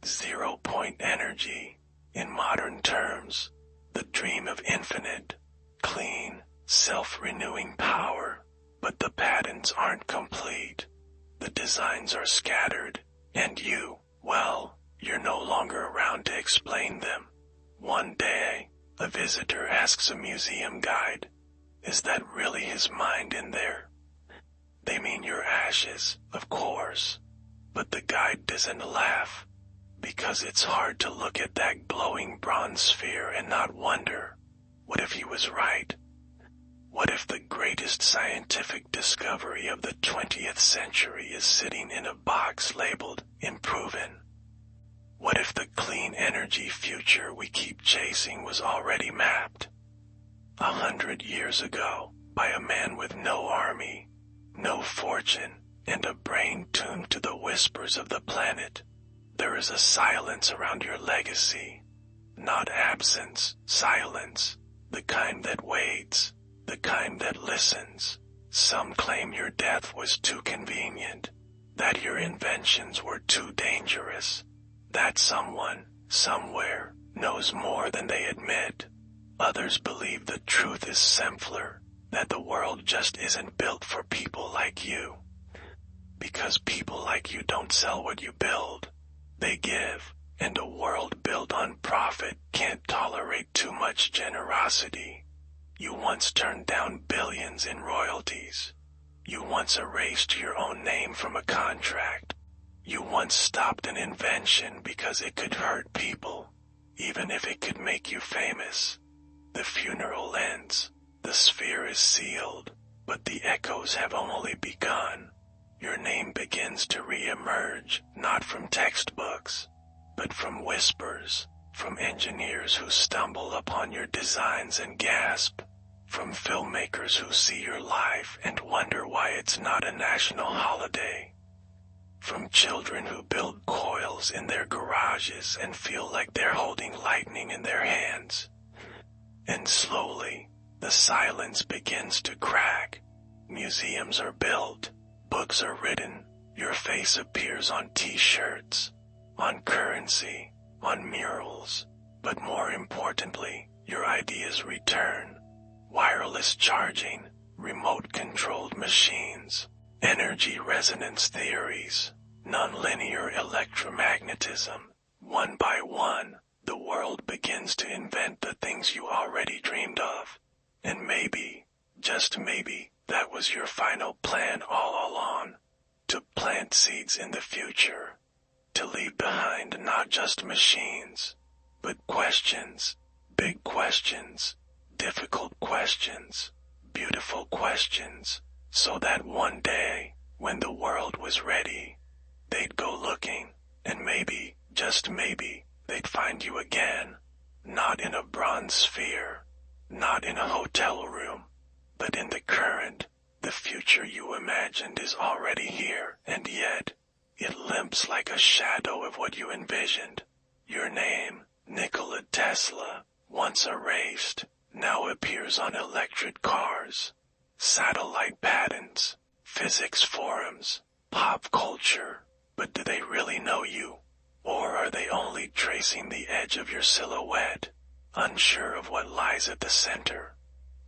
0-point energy, in modern terms, the dream of infinite, clean, self-renewing power. But the patents aren't complete. The designs are scattered, and you, well, you're no longer around to explain them. One day, a visitor asks a museum guide, is that really his mind in there? They mean your ashes, of course. But the guide doesn't laugh, because it's hard to look at that glowing bronze sphere and not wonder, what if he was right? What if the greatest scientific discovery of the 20th century is sitting in a box labeled "Improven"? What if the clean energy future we keep chasing was already mapped 100 years ago by a man with no army, no fortune, and a brain tuned to the whispers of the planet. There is a silence around your legacy. Not absence, silence. The kind that waits, the kind that listens. Some claim your death was too convenient, that your inventions were too dangerous, that someone, somewhere, knows more than they admit. Others believe the truth is simpler, that the world just isn't built for people like you. Because people like you don't sell what you build. They give, and a world built on profit can't tolerate too much generosity. You once turned down billions in royalties. You once erased your own name from a contract. You once stopped an invention because it could hurt people, even if it could make you famous. The funeral ends, the sphere is sealed, but the echoes have only begun. Your name begins to re-emerge, not from textbooks, but from whispers, from engineers who stumble upon your designs and gasp, from filmmakers who see your life and wonder why it's not a national holiday, from children who build coils in their garages and feel like they're holding lightning in their hands. And slowly, the silence begins to crack. Museums are built, books are written, your face appears on t-shirts, on currency, on murals, but more importantly, your ideas return. Wireless charging, remote-controlled machines, energy resonance theories, nonlinear electromagnetism. One by one, the world begins to invent the things you already dreamed of. And maybe, just maybe, that was your final plan all along. To plant seeds in the future. To leave behind not just machines, but questions, big questions, difficult questions, beautiful questions, so that one day, when the world was ready, they'd go looking, and maybe, just maybe, they'd find you again, not in a bronze sphere, not in a hotel room, but in the current. The future you imagined is already here, and yet, it limps like a shadow of what you envisioned. Your name, Nikola Tesla, once erased, now appears on electric cars, satellite patents, physics forums, pop culture. But do they really know you? Or are they only tracing the edge of your silhouette, unsure of what lies at the center?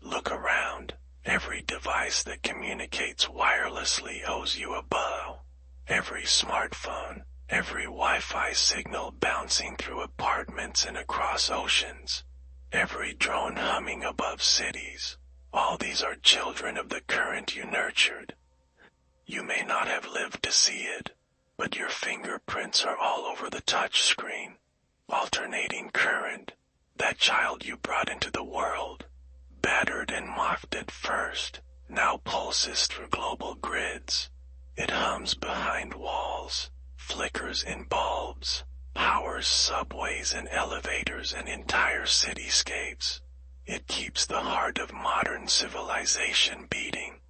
Look around. Every device that communicates wirelessly owes you a bow. Every smartphone, every Wi-Fi signal bouncing through apartments and across oceans, every drone humming above cities. All these are children of the current you nurtured. You may not have lived to see it, but your fingerprints are all over the touch screen. Alternating current, that child you brought into the world, battered and mocked at first, now pulses through global grids. It hums behind walls, flickers in bulbs, powers subways and elevators and entire cityscapes. It keeps the heart of modern civilization beating.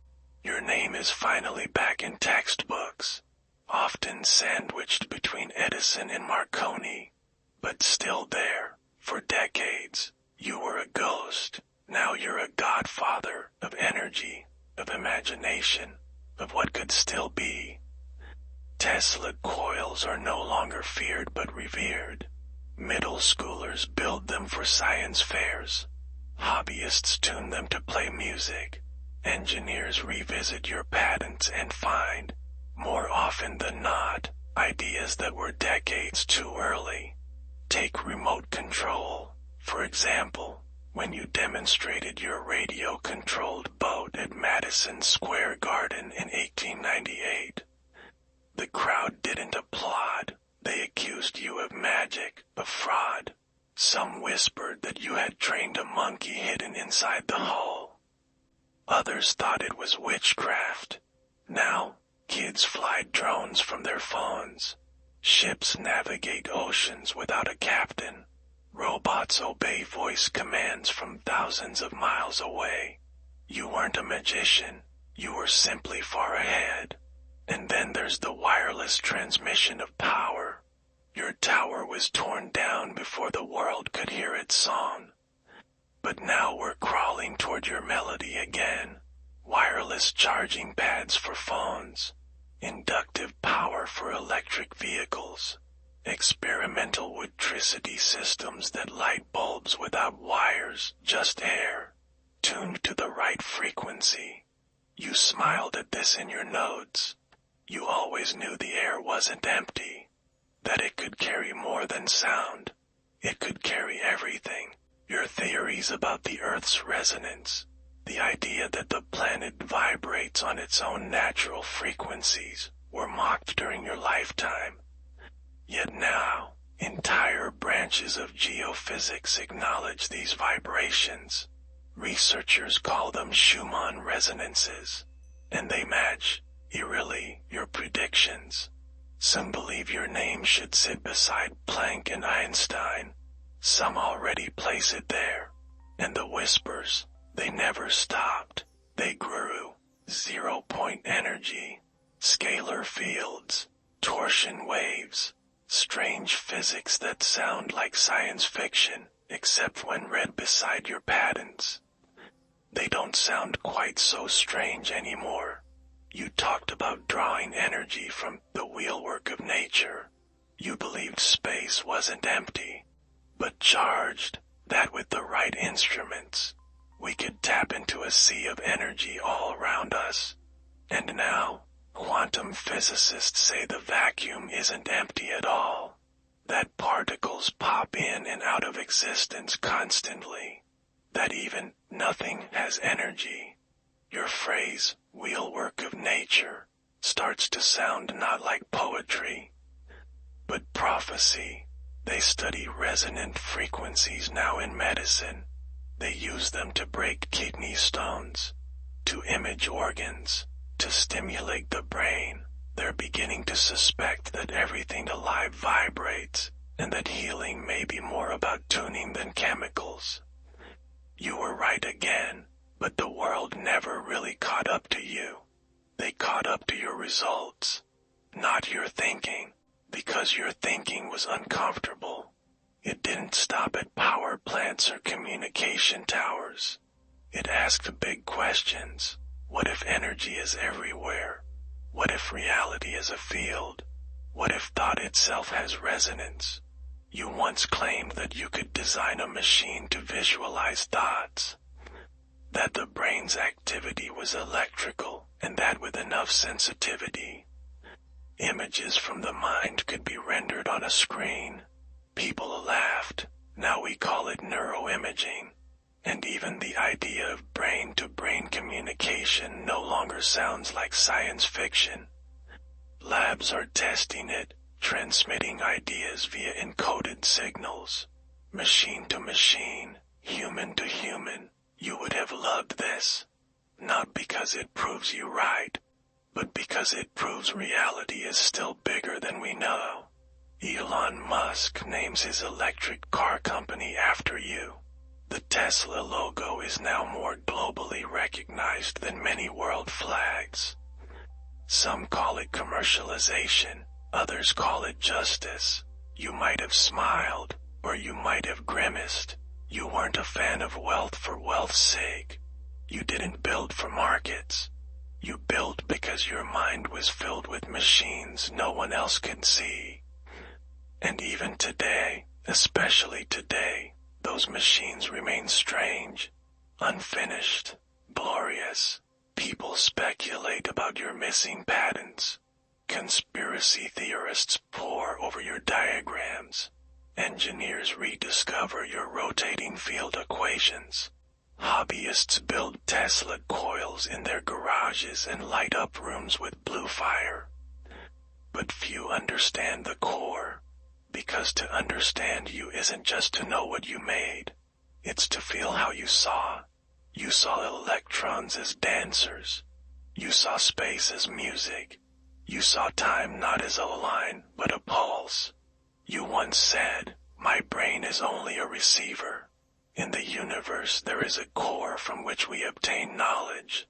Your name is finally back in textbooks, often sandwiched between Edison and Marconi, but still there. For decades, you were a ghost. Now you're a godfather of energy, of imagination, of what could still be. Tesla coils are no longer feared but revered. Middle schoolers build them for science fairs. Hobbyists tune them to play music. Engineers revisit your patents and find, more often than not, ideas that were decades too early. Take remote control, for example. When you demonstrated your radio-controlled boat at Madison Square Garden in 1898, the crowd didn't applaud. They accused you of magic, of fraud. Some whispered that you had trained a monkey hidden inside the hull. Others thought it was witchcraft. Now, kids fly drones from their phones. Ships navigate oceans without a captain. Robots obey voice commands from thousands of miles away. You weren't a magician. You were simply far ahead. And then there's the wireless transmission of power. Your tower was torn down before the world could hear its song. But now we're crawling toward your melody again. Wireless charging pads for phones. Inductive power for electric vehicles. Experimental electricity systems that light bulbs without wires, just air, tuned to the right frequency. You smiled at this in your notes. You always knew the air wasn't empty, that it could carry more than sound. It could carry everything. Your theories about the Earth's resonance, the idea that the planet vibrates on its own natural frequencies, were mocked during your lifetime. Yet now, entire branches of geophysics acknowledge these vibrations. Researchers call them Schumann resonances, and they match, eerily, your predictions. Some believe your name should sit beside Planck and Einstein. Some already place it there. And the whispers, they never stopped. They grew. 0-point energy, scalar fields, torsion waves, strange physics that sound like science fiction, except when read beside your patents. They don't sound quite so strange anymore. You talked about drawing energy from the wheelwork of nature. You believed space wasn't empty, but charged, that with the right instruments, we could tap into a sea of energy all around us. And now, quantum physicists say the vacuum isn't empty at all, that particles pop in and out of existence constantly, that even nothing has energy. Your phrase, wheelwork of nature, starts to sound not like poetry, but prophecy. They study resonant frequencies now in medicine. They use them to break kidney stones, to image organs, to stimulate the brain. They're beginning to suspect that everything alive vibrates, and that healing may be more about tuning than chemicals. You were right again, but the world never really caught up to you. They caught up to your results, not your thinking, because your thinking was uncomfortable. It didn't stop at power plants or communication towers. It asked big questions. What if energy is everywhere? What if reality is a field? What if thought itself has resonance? You once claimed that you could design a machine to visualize thoughts, that the brain's activity was electrical, and that with enough sensitivity, images from the mind could be rendered on a screen. People laughed. Now we call it neuroimaging. And even the idea of brain-to-brain communication no longer sounds like science fiction. Labs are testing it, transmitting ideas via encoded signals. Machine to machine, human to human. You would have loved this. Not because it proves you right, but because it proves reality is still bigger than we know. Elon Musk names his electric car company after you. The Tesla logo is now more globally recognized than many world flags. Some call it commercialization, others call it justice. You might have smiled, or you might have grimaced. You weren't a fan of wealth for wealth's sake. You didn't build for markets. You built because your mind was filled with machines no one else could see. And even today, especially today, those machines remain strange, unfinished, glorious. People speculate about your missing patents. Conspiracy theorists pore over your diagrams. Engineers rediscover your rotating field equations. Hobbyists build Tesla coils in their garages and light up rooms with blue fire. But few understand the core. Because to understand you isn't just to know what you made. It's to feel how you saw. You saw electrons as dancers. You saw space as music. You saw time not as a line, but a pulse. You once said, "My brain is only a receiver." In the universe there is a core from which we obtain knowledge,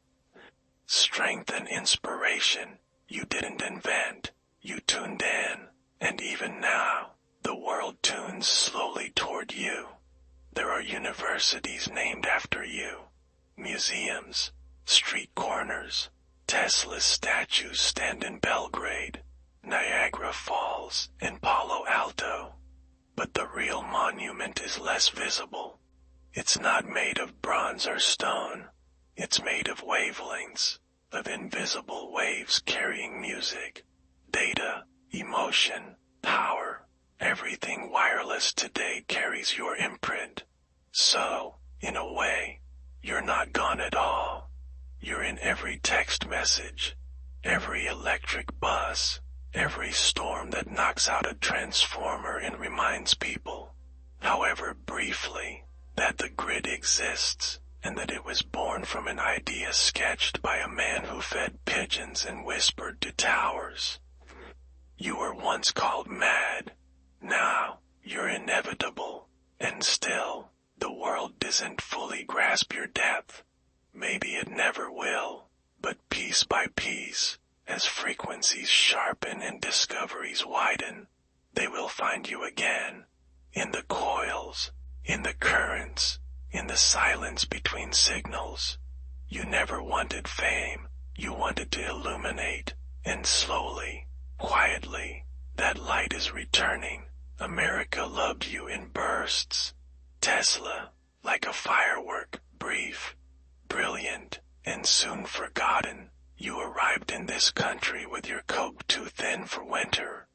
strength and inspiration. You didn't invent, you tuned in, and even now, the world tunes slowly toward you. There are universities named after you, museums, street corners, Tesla statues stand in Belgrade, Niagara Falls in Palo Alto. But the real monument is less visible. It's not made of bronze or stone. It's made of wavelengths, of invisible waves carrying music, data, emotion, power. Everything wireless today carries your imprint. So, in a way, you're not gone at all. You're in every text message, every electric bus, every storm that knocks out a transformer and reminds people, however briefly, that the grid exists and that it was born from an idea sketched by a man who fed pigeons and whispered to towers. You were once called mad. Now, you're inevitable, and still, the world doesn't fully grasp your depth. Maybe it never will, but piece by piece, as frequencies sharpen and discoveries widen, they will find you again, in the coils, in the currents, in the silence between signals. You never wanted fame, you wanted to illuminate, and slowly, quietly, that light is returning. America loved you in bursts. Tesla, like a firework, brief, brilliant, and soon forgotten, you arrived in this country with your coat too thin for winter,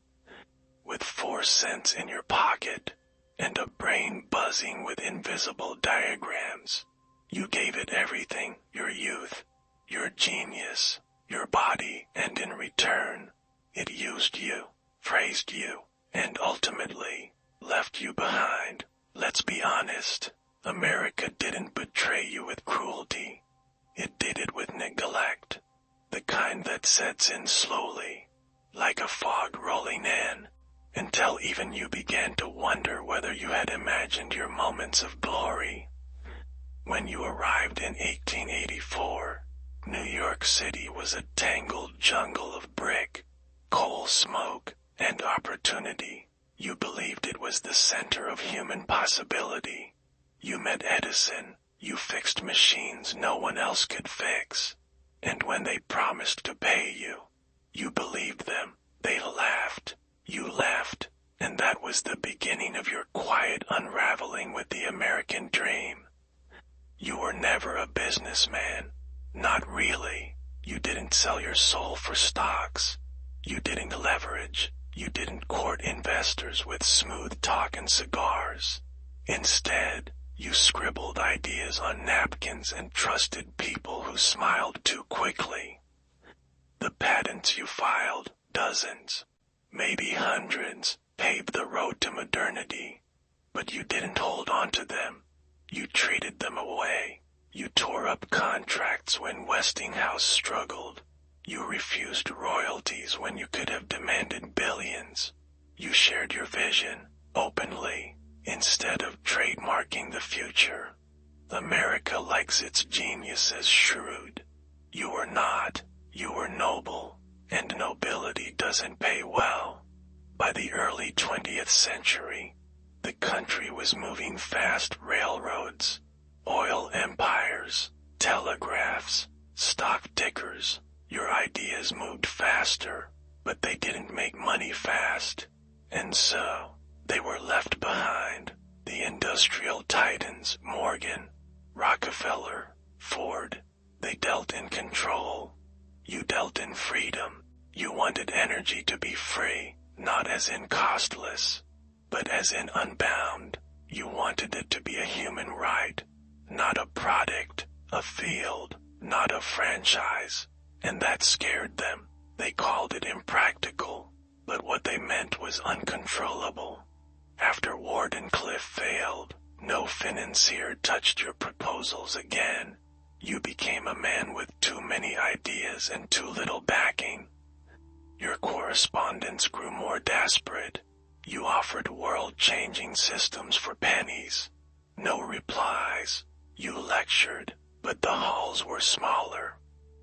with 4 cents in your pocket, and a brain buzzing with invisible diagrams. You gave it everything, your youth, your genius, your body, and in return, it used you, praised you, and ultimately, left you behind. Let's be honest, America didn't betray you with cruelty. It did it with neglect, the kind that sets in slowly, like a fog rolling in, until even you began to wonder whether you had imagined your moments of glory. When you arrived in 1884, New York City was a tangled jungle of brick, coal smoke, and opportunity. You believed it was the center of human possibility. You met Edison, you fixed machines no one else could fix. And when they promised to pay you, you believed them. They laughed. You left, and that was the beginning of your quiet unraveling with the American dream. You were never a businessman. Not really. You didn't sell your soul for stocks. You didn't leverage. You didn't court investors with smooth talk and cigars. Instead, you scribbled ideas on napkins and trusted people who smiled too quickly. The patents you filed, dozens, maybe hundreds, paved the road to modernity. But you didn't hold on to them. You traded them away. You tore up contracts when Westinghouse struggled. You refused royalties when you could have demanded billions. You shared your vision, openly, instead of trademarking the future. America likes its geniuses shrewd. You were not. You were noble, and nobility doesn't pay well. By the early 20th century, the country was moving fast railroads, oil empires, telegraphs, stock tickers. Your ideas moved faster, but they didn't make money fast. And so, they were left behind. The industrial titans, Morgan, Rockefeller, Ford, they dealt in control. You dealt in freedom. You wanted energy to be free, not as in costless, but as in unbound. You wanted it to be a human right, not a product, a field, not a franchise. And that scared them. They called it impractical, but what they meant was uncontrollable. After Wardenclyffe failed, no financier touched your proposals again. You became a man with too many ideas and too little backing. Your correspondence grew more desperate. You offered world-changing systems for pennies. No replies. You lectured, but the halls were smaller.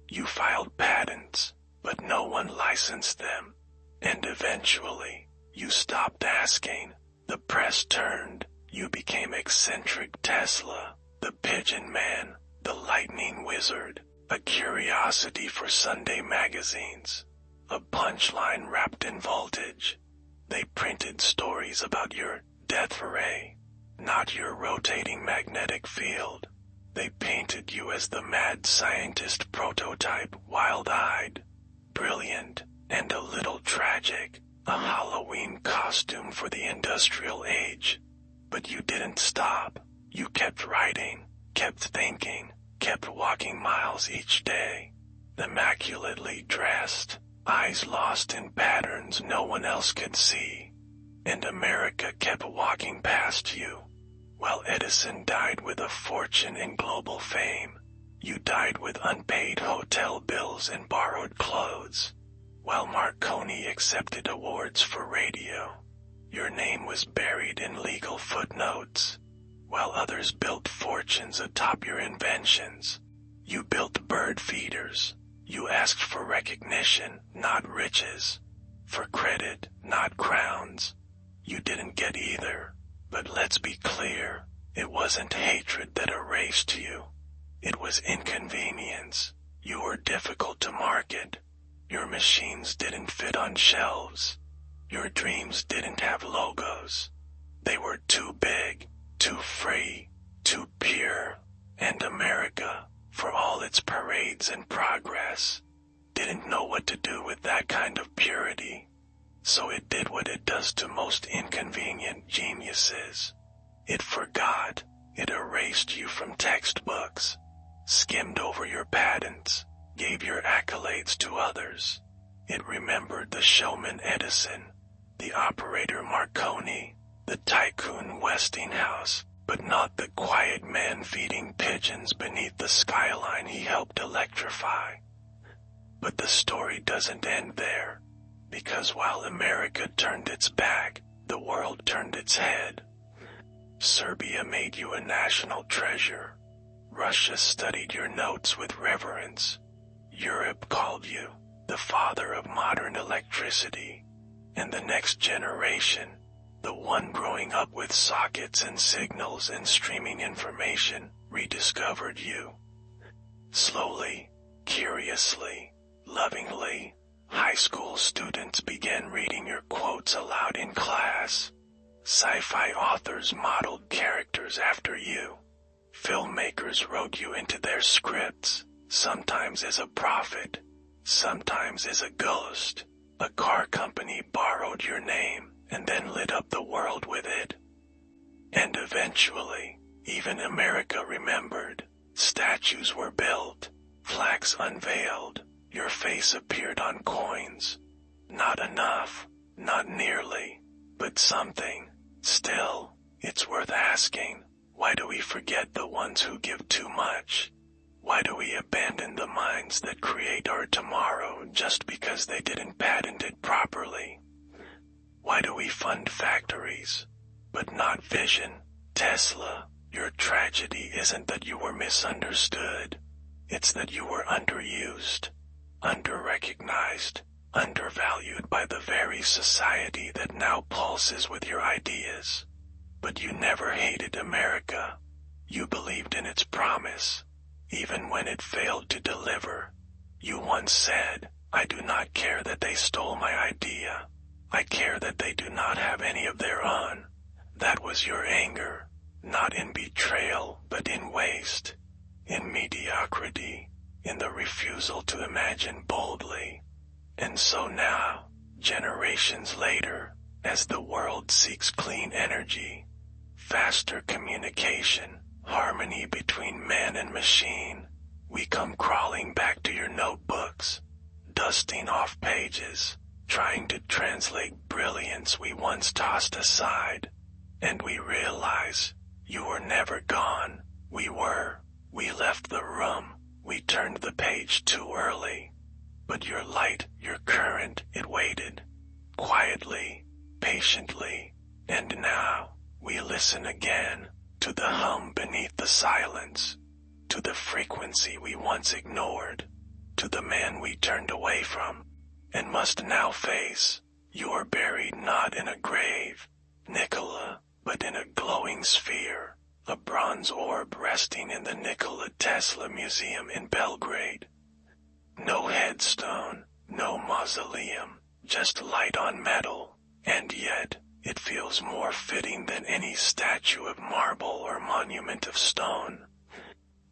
You filed patents, but no one licensed them. And eventually, you stopped asking. The press turned. You became eccentric Tesla, the pigeon man, the lightning wizard, a curiosity for Sunday magazines, a punchline wrapped in voltage. They printed stories about your death ray, not your rotating magnetic field. They painted you as the mad scientist prototype, wild-eyed, brilliant, and a little tragic, a Halloween costume for the industrial age. But you didn't stop. You kept writing, kept thinking, kept walking miles each day, immaculately dressed, eyes lost in patterns no one else could see. And America kept walking past you. While Edison died with a fortune and global fame, you died with unpaid hotel bills and borrowed clothes. While Marconi accepted awards for radio, your name was buried in legal footnotes. While others built fortunes atop your inventions, you built bird feeders. You asked for recognition, not riches. For credit, not crowns. You didn't get either. But let's be clear, it wasn't hatred that erased you. It was inconvenience. You were difficult to market. Your machines didn't fit on shelves. Your dreams didn't have logos. They were too big, too free, too pure. And America, for all its parades and progress, didn't know what to do with that kind of purity. So it did what it does to most inconvenient geniuses. It forgot. It erased you from textbooks, skimmed over your patents, gave your accolades to others. It remembered the showman Edison, the operator Marconi, the tycoon Westinghouse, but not the quiet man feeding pigeons beneath the skyline he helped electrify. But the story doesn't end there, because while America turned its back, the world turned its head. Serbia made you a national treasure. Russia studied your notes with reverence. Europe called you the father of modern electricity. And the next generation, the one growing up with sockets and signals and streaming information, rediscovered you. Slowly, curiously, lovingly, high school students began reading your quotes aloud in class. Sci-fi authors modeled characters after you. Filmmakers wrote you into their scripts, sometimes as a prophet, sometimes as a ghost. A car company borrowed your name and then lit up the world with it. And eventually, even America remembered. Statues were built, flags unveiled, your face appeared on coins. Not enough, not nearly, but something. Still, it's worth asking, why do we forget the ones who give too much? Why do we abandon the minds that create our tomorrow just because they didn't patent it properly? Why do we fund factories, but not vision? Tesla, your tragedy isn't that you were misunderstood. It's that you were underused, under-recognized, undervalued by the very society that now pulses with your ideas. But you never hated America. You believed in its promise, even when it failed to deliver. You once said, "I do not care that they stole my idea. I care that they do not have any of their own." That was your anger, not in betrayal, but in waste, in mediocrity, in the refusal to imagine boldly. And so now, generations later, as the world seeks clean energy, faster communication, harmony between man and machine, we come crawling back to your notebooks, dusting off pages, trying to translate brilliance we once tossed aside. And we realize, you were never gone. We were. We left the room. We turned the page too early. But your light, your current, it waited. Quietly, patiently. And now, we listen again, to the hum beneath the silence, to the frequency we once ignored, to the man we turned away from, and must now face. You are buried not in a grave, Nikola, but in a glowing sphere, a bronze orb resting in the Nikola Tesla Museum in Belgrade. No headstone, no mausoleum, just light on metal, and yet, it feels more fitting than any statue of marble or monument of stone.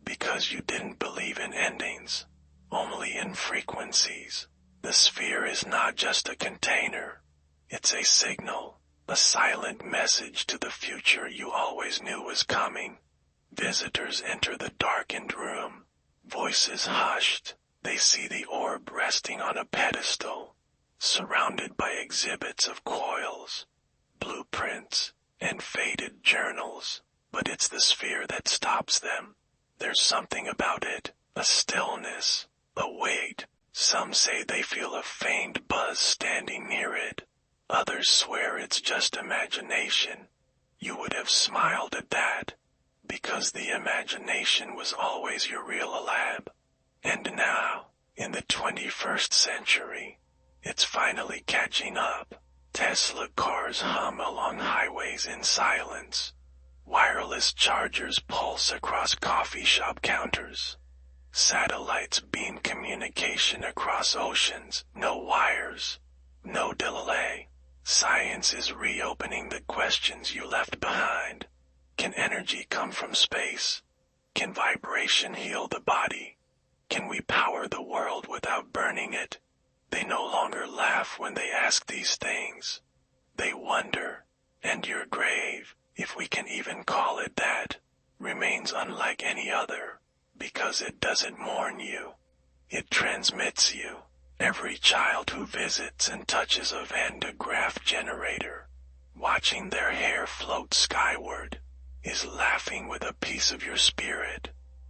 Because you didn't believe in endings, only in frequencies. The sphere is not just a container. It's a signal, a silent message to the future you always knew was coming. Visitors enter the darkened room. Voices hushed. They see the orb resting on a pedestal, surrounded by exhibits of coils, blueprints, and faded journals. But it's the sphere that stops them. There's something about it, a stillness, a weight. Some say they feel a faint buzz standing near it. Others swear it's just imagination. You would have smiled at that, because the imagination was always your real lab. And now, in the 21st century, it's finally catching up. Tesla cars hum along highways in silence. Wireless chargers pulse across coffee shop counters. Satellites beam communication across oceans, no wires, no delay. Science is reopening the questions you left behind. Can energy come from space? Can vibration heal the body? Can we power the world without burning it? They no longer laugh when they ask these things. They wonder, and your grave, if we can even call it that, remains unlike any other, because it doesn't mourn you. It transmits you. Every child who visits and touches a Van de Graaff generator, watching their hair float skyward, is laughing with a piece of your spirit.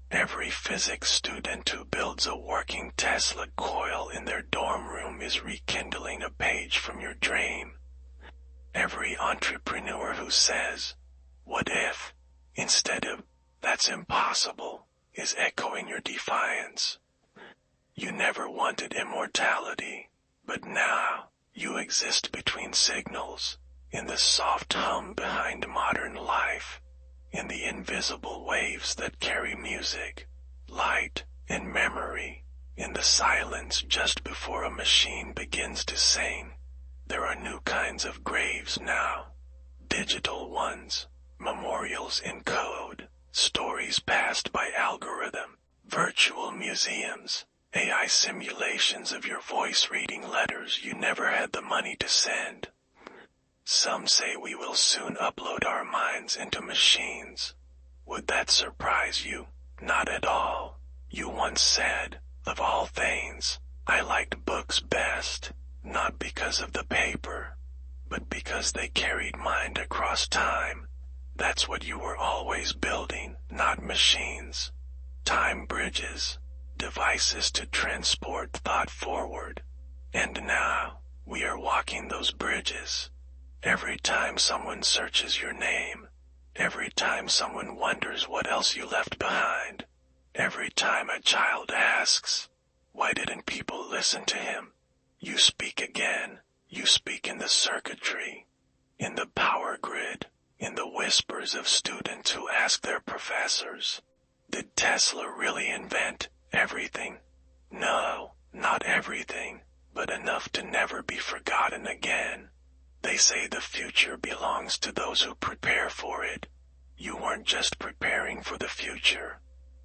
Every physics student who builds a working Tesla coil in their dorm room is rekindling a page from your dream. Every entrepreneur who says, "What if?" instead of, "That's impossible," is echoing your defiance. You never wanted immortality, but now you exist between signals, in the soft hum behind modern life, in the invisible waves that carry music, light, and memory, in the silence just before a machine begins to sing. There are new kinds of graves now, digital ones, memorials in code, stories passed by algorithm, virtual museums, AI simulations of your voice reading letters you never had the money to send. Some say we will soon upload our minds into machines. Would that surprise you? Not at all. You once said, "Of all things, I liked books best, not because of the paper, but because they carried mind across time." That's what you were always building, not machines. Time bridges, devices to transport thought forward. And now, we are walking those bridges. Every time someone searches your name, every time someone wonders what else you left behind, every time a child asks, "Why didn't people listen to him?" you speak again. You speak in the circuitry, in the power grid, in the whispers of students who ask their professors, "Did Tesla really invent everything?" No, not everything, but enough to never be forgotten again. They say the future belongs to those who prepare for it. You weren't just preparing for the future.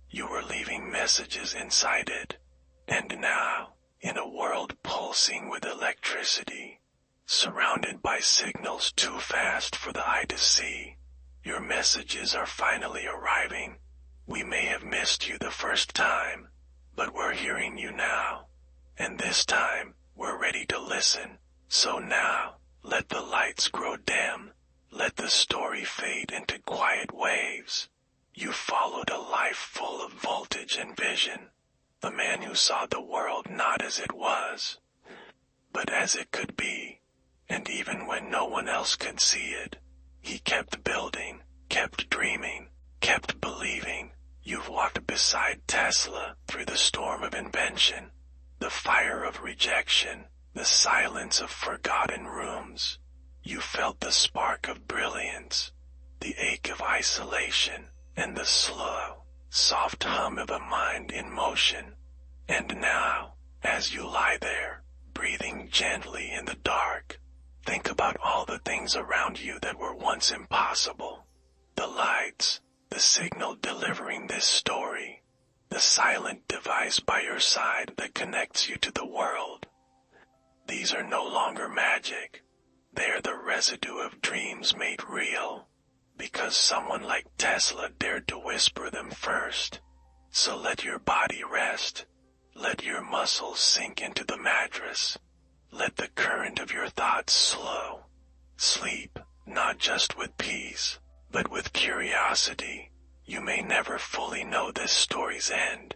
You were leaving messages inside it. And now, in a world pulsing with electricity, surrounded by signals too fast for the eye to see, your messages are finally arriving. We may have missed you the first time, but we're hearing you now. And this time, we're ready to listen. So now, let the lights grow dim. Let the story fade into quiet waves. You followed a life full of voltage and vision. A man who saw the world not as it was, but as it could be. And even when no one else could see it, he kept building, kept dreaming, kept believing. You've walked beside Tesla through the storm of invention, The fire of rejection, the silence of forgotten rooms. You felt the spark of brilliance, the ache of isolation, and the slow, soft hum of a mind in motion. And now, as you lie there, breathing gently in the dark, think about all the things around you that were once impossible. The lights, the signal delivering this story, the silent device by your side that connects you to the world. These are no longer magic. They are the residue of dreams made real, because someone like Tesla dared to whisper them first. So let your body rest. Let your muscles sink into the mattress. Let the current of your thoughts slow. Sleep, not just with peace, but with curiosity. You may never fully know this story's end,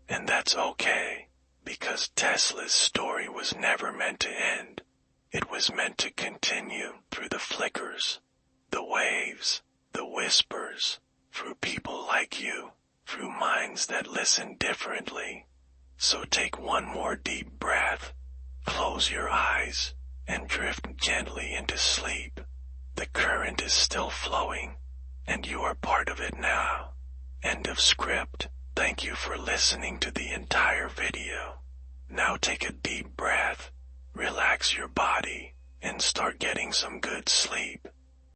and that's okay, because Tesla's story was never meant to end. It was meant to continue through the flickers, the waves, the whispers, through people like you, through minds that listen differently. So take one more deep breath, close your eyes, and drift gently into sleep. The current is still flowing, and you are part of it now. End of script. Thank you for listening to the entire video. Now take a deep breath, relax your body, and start getting some good sleep.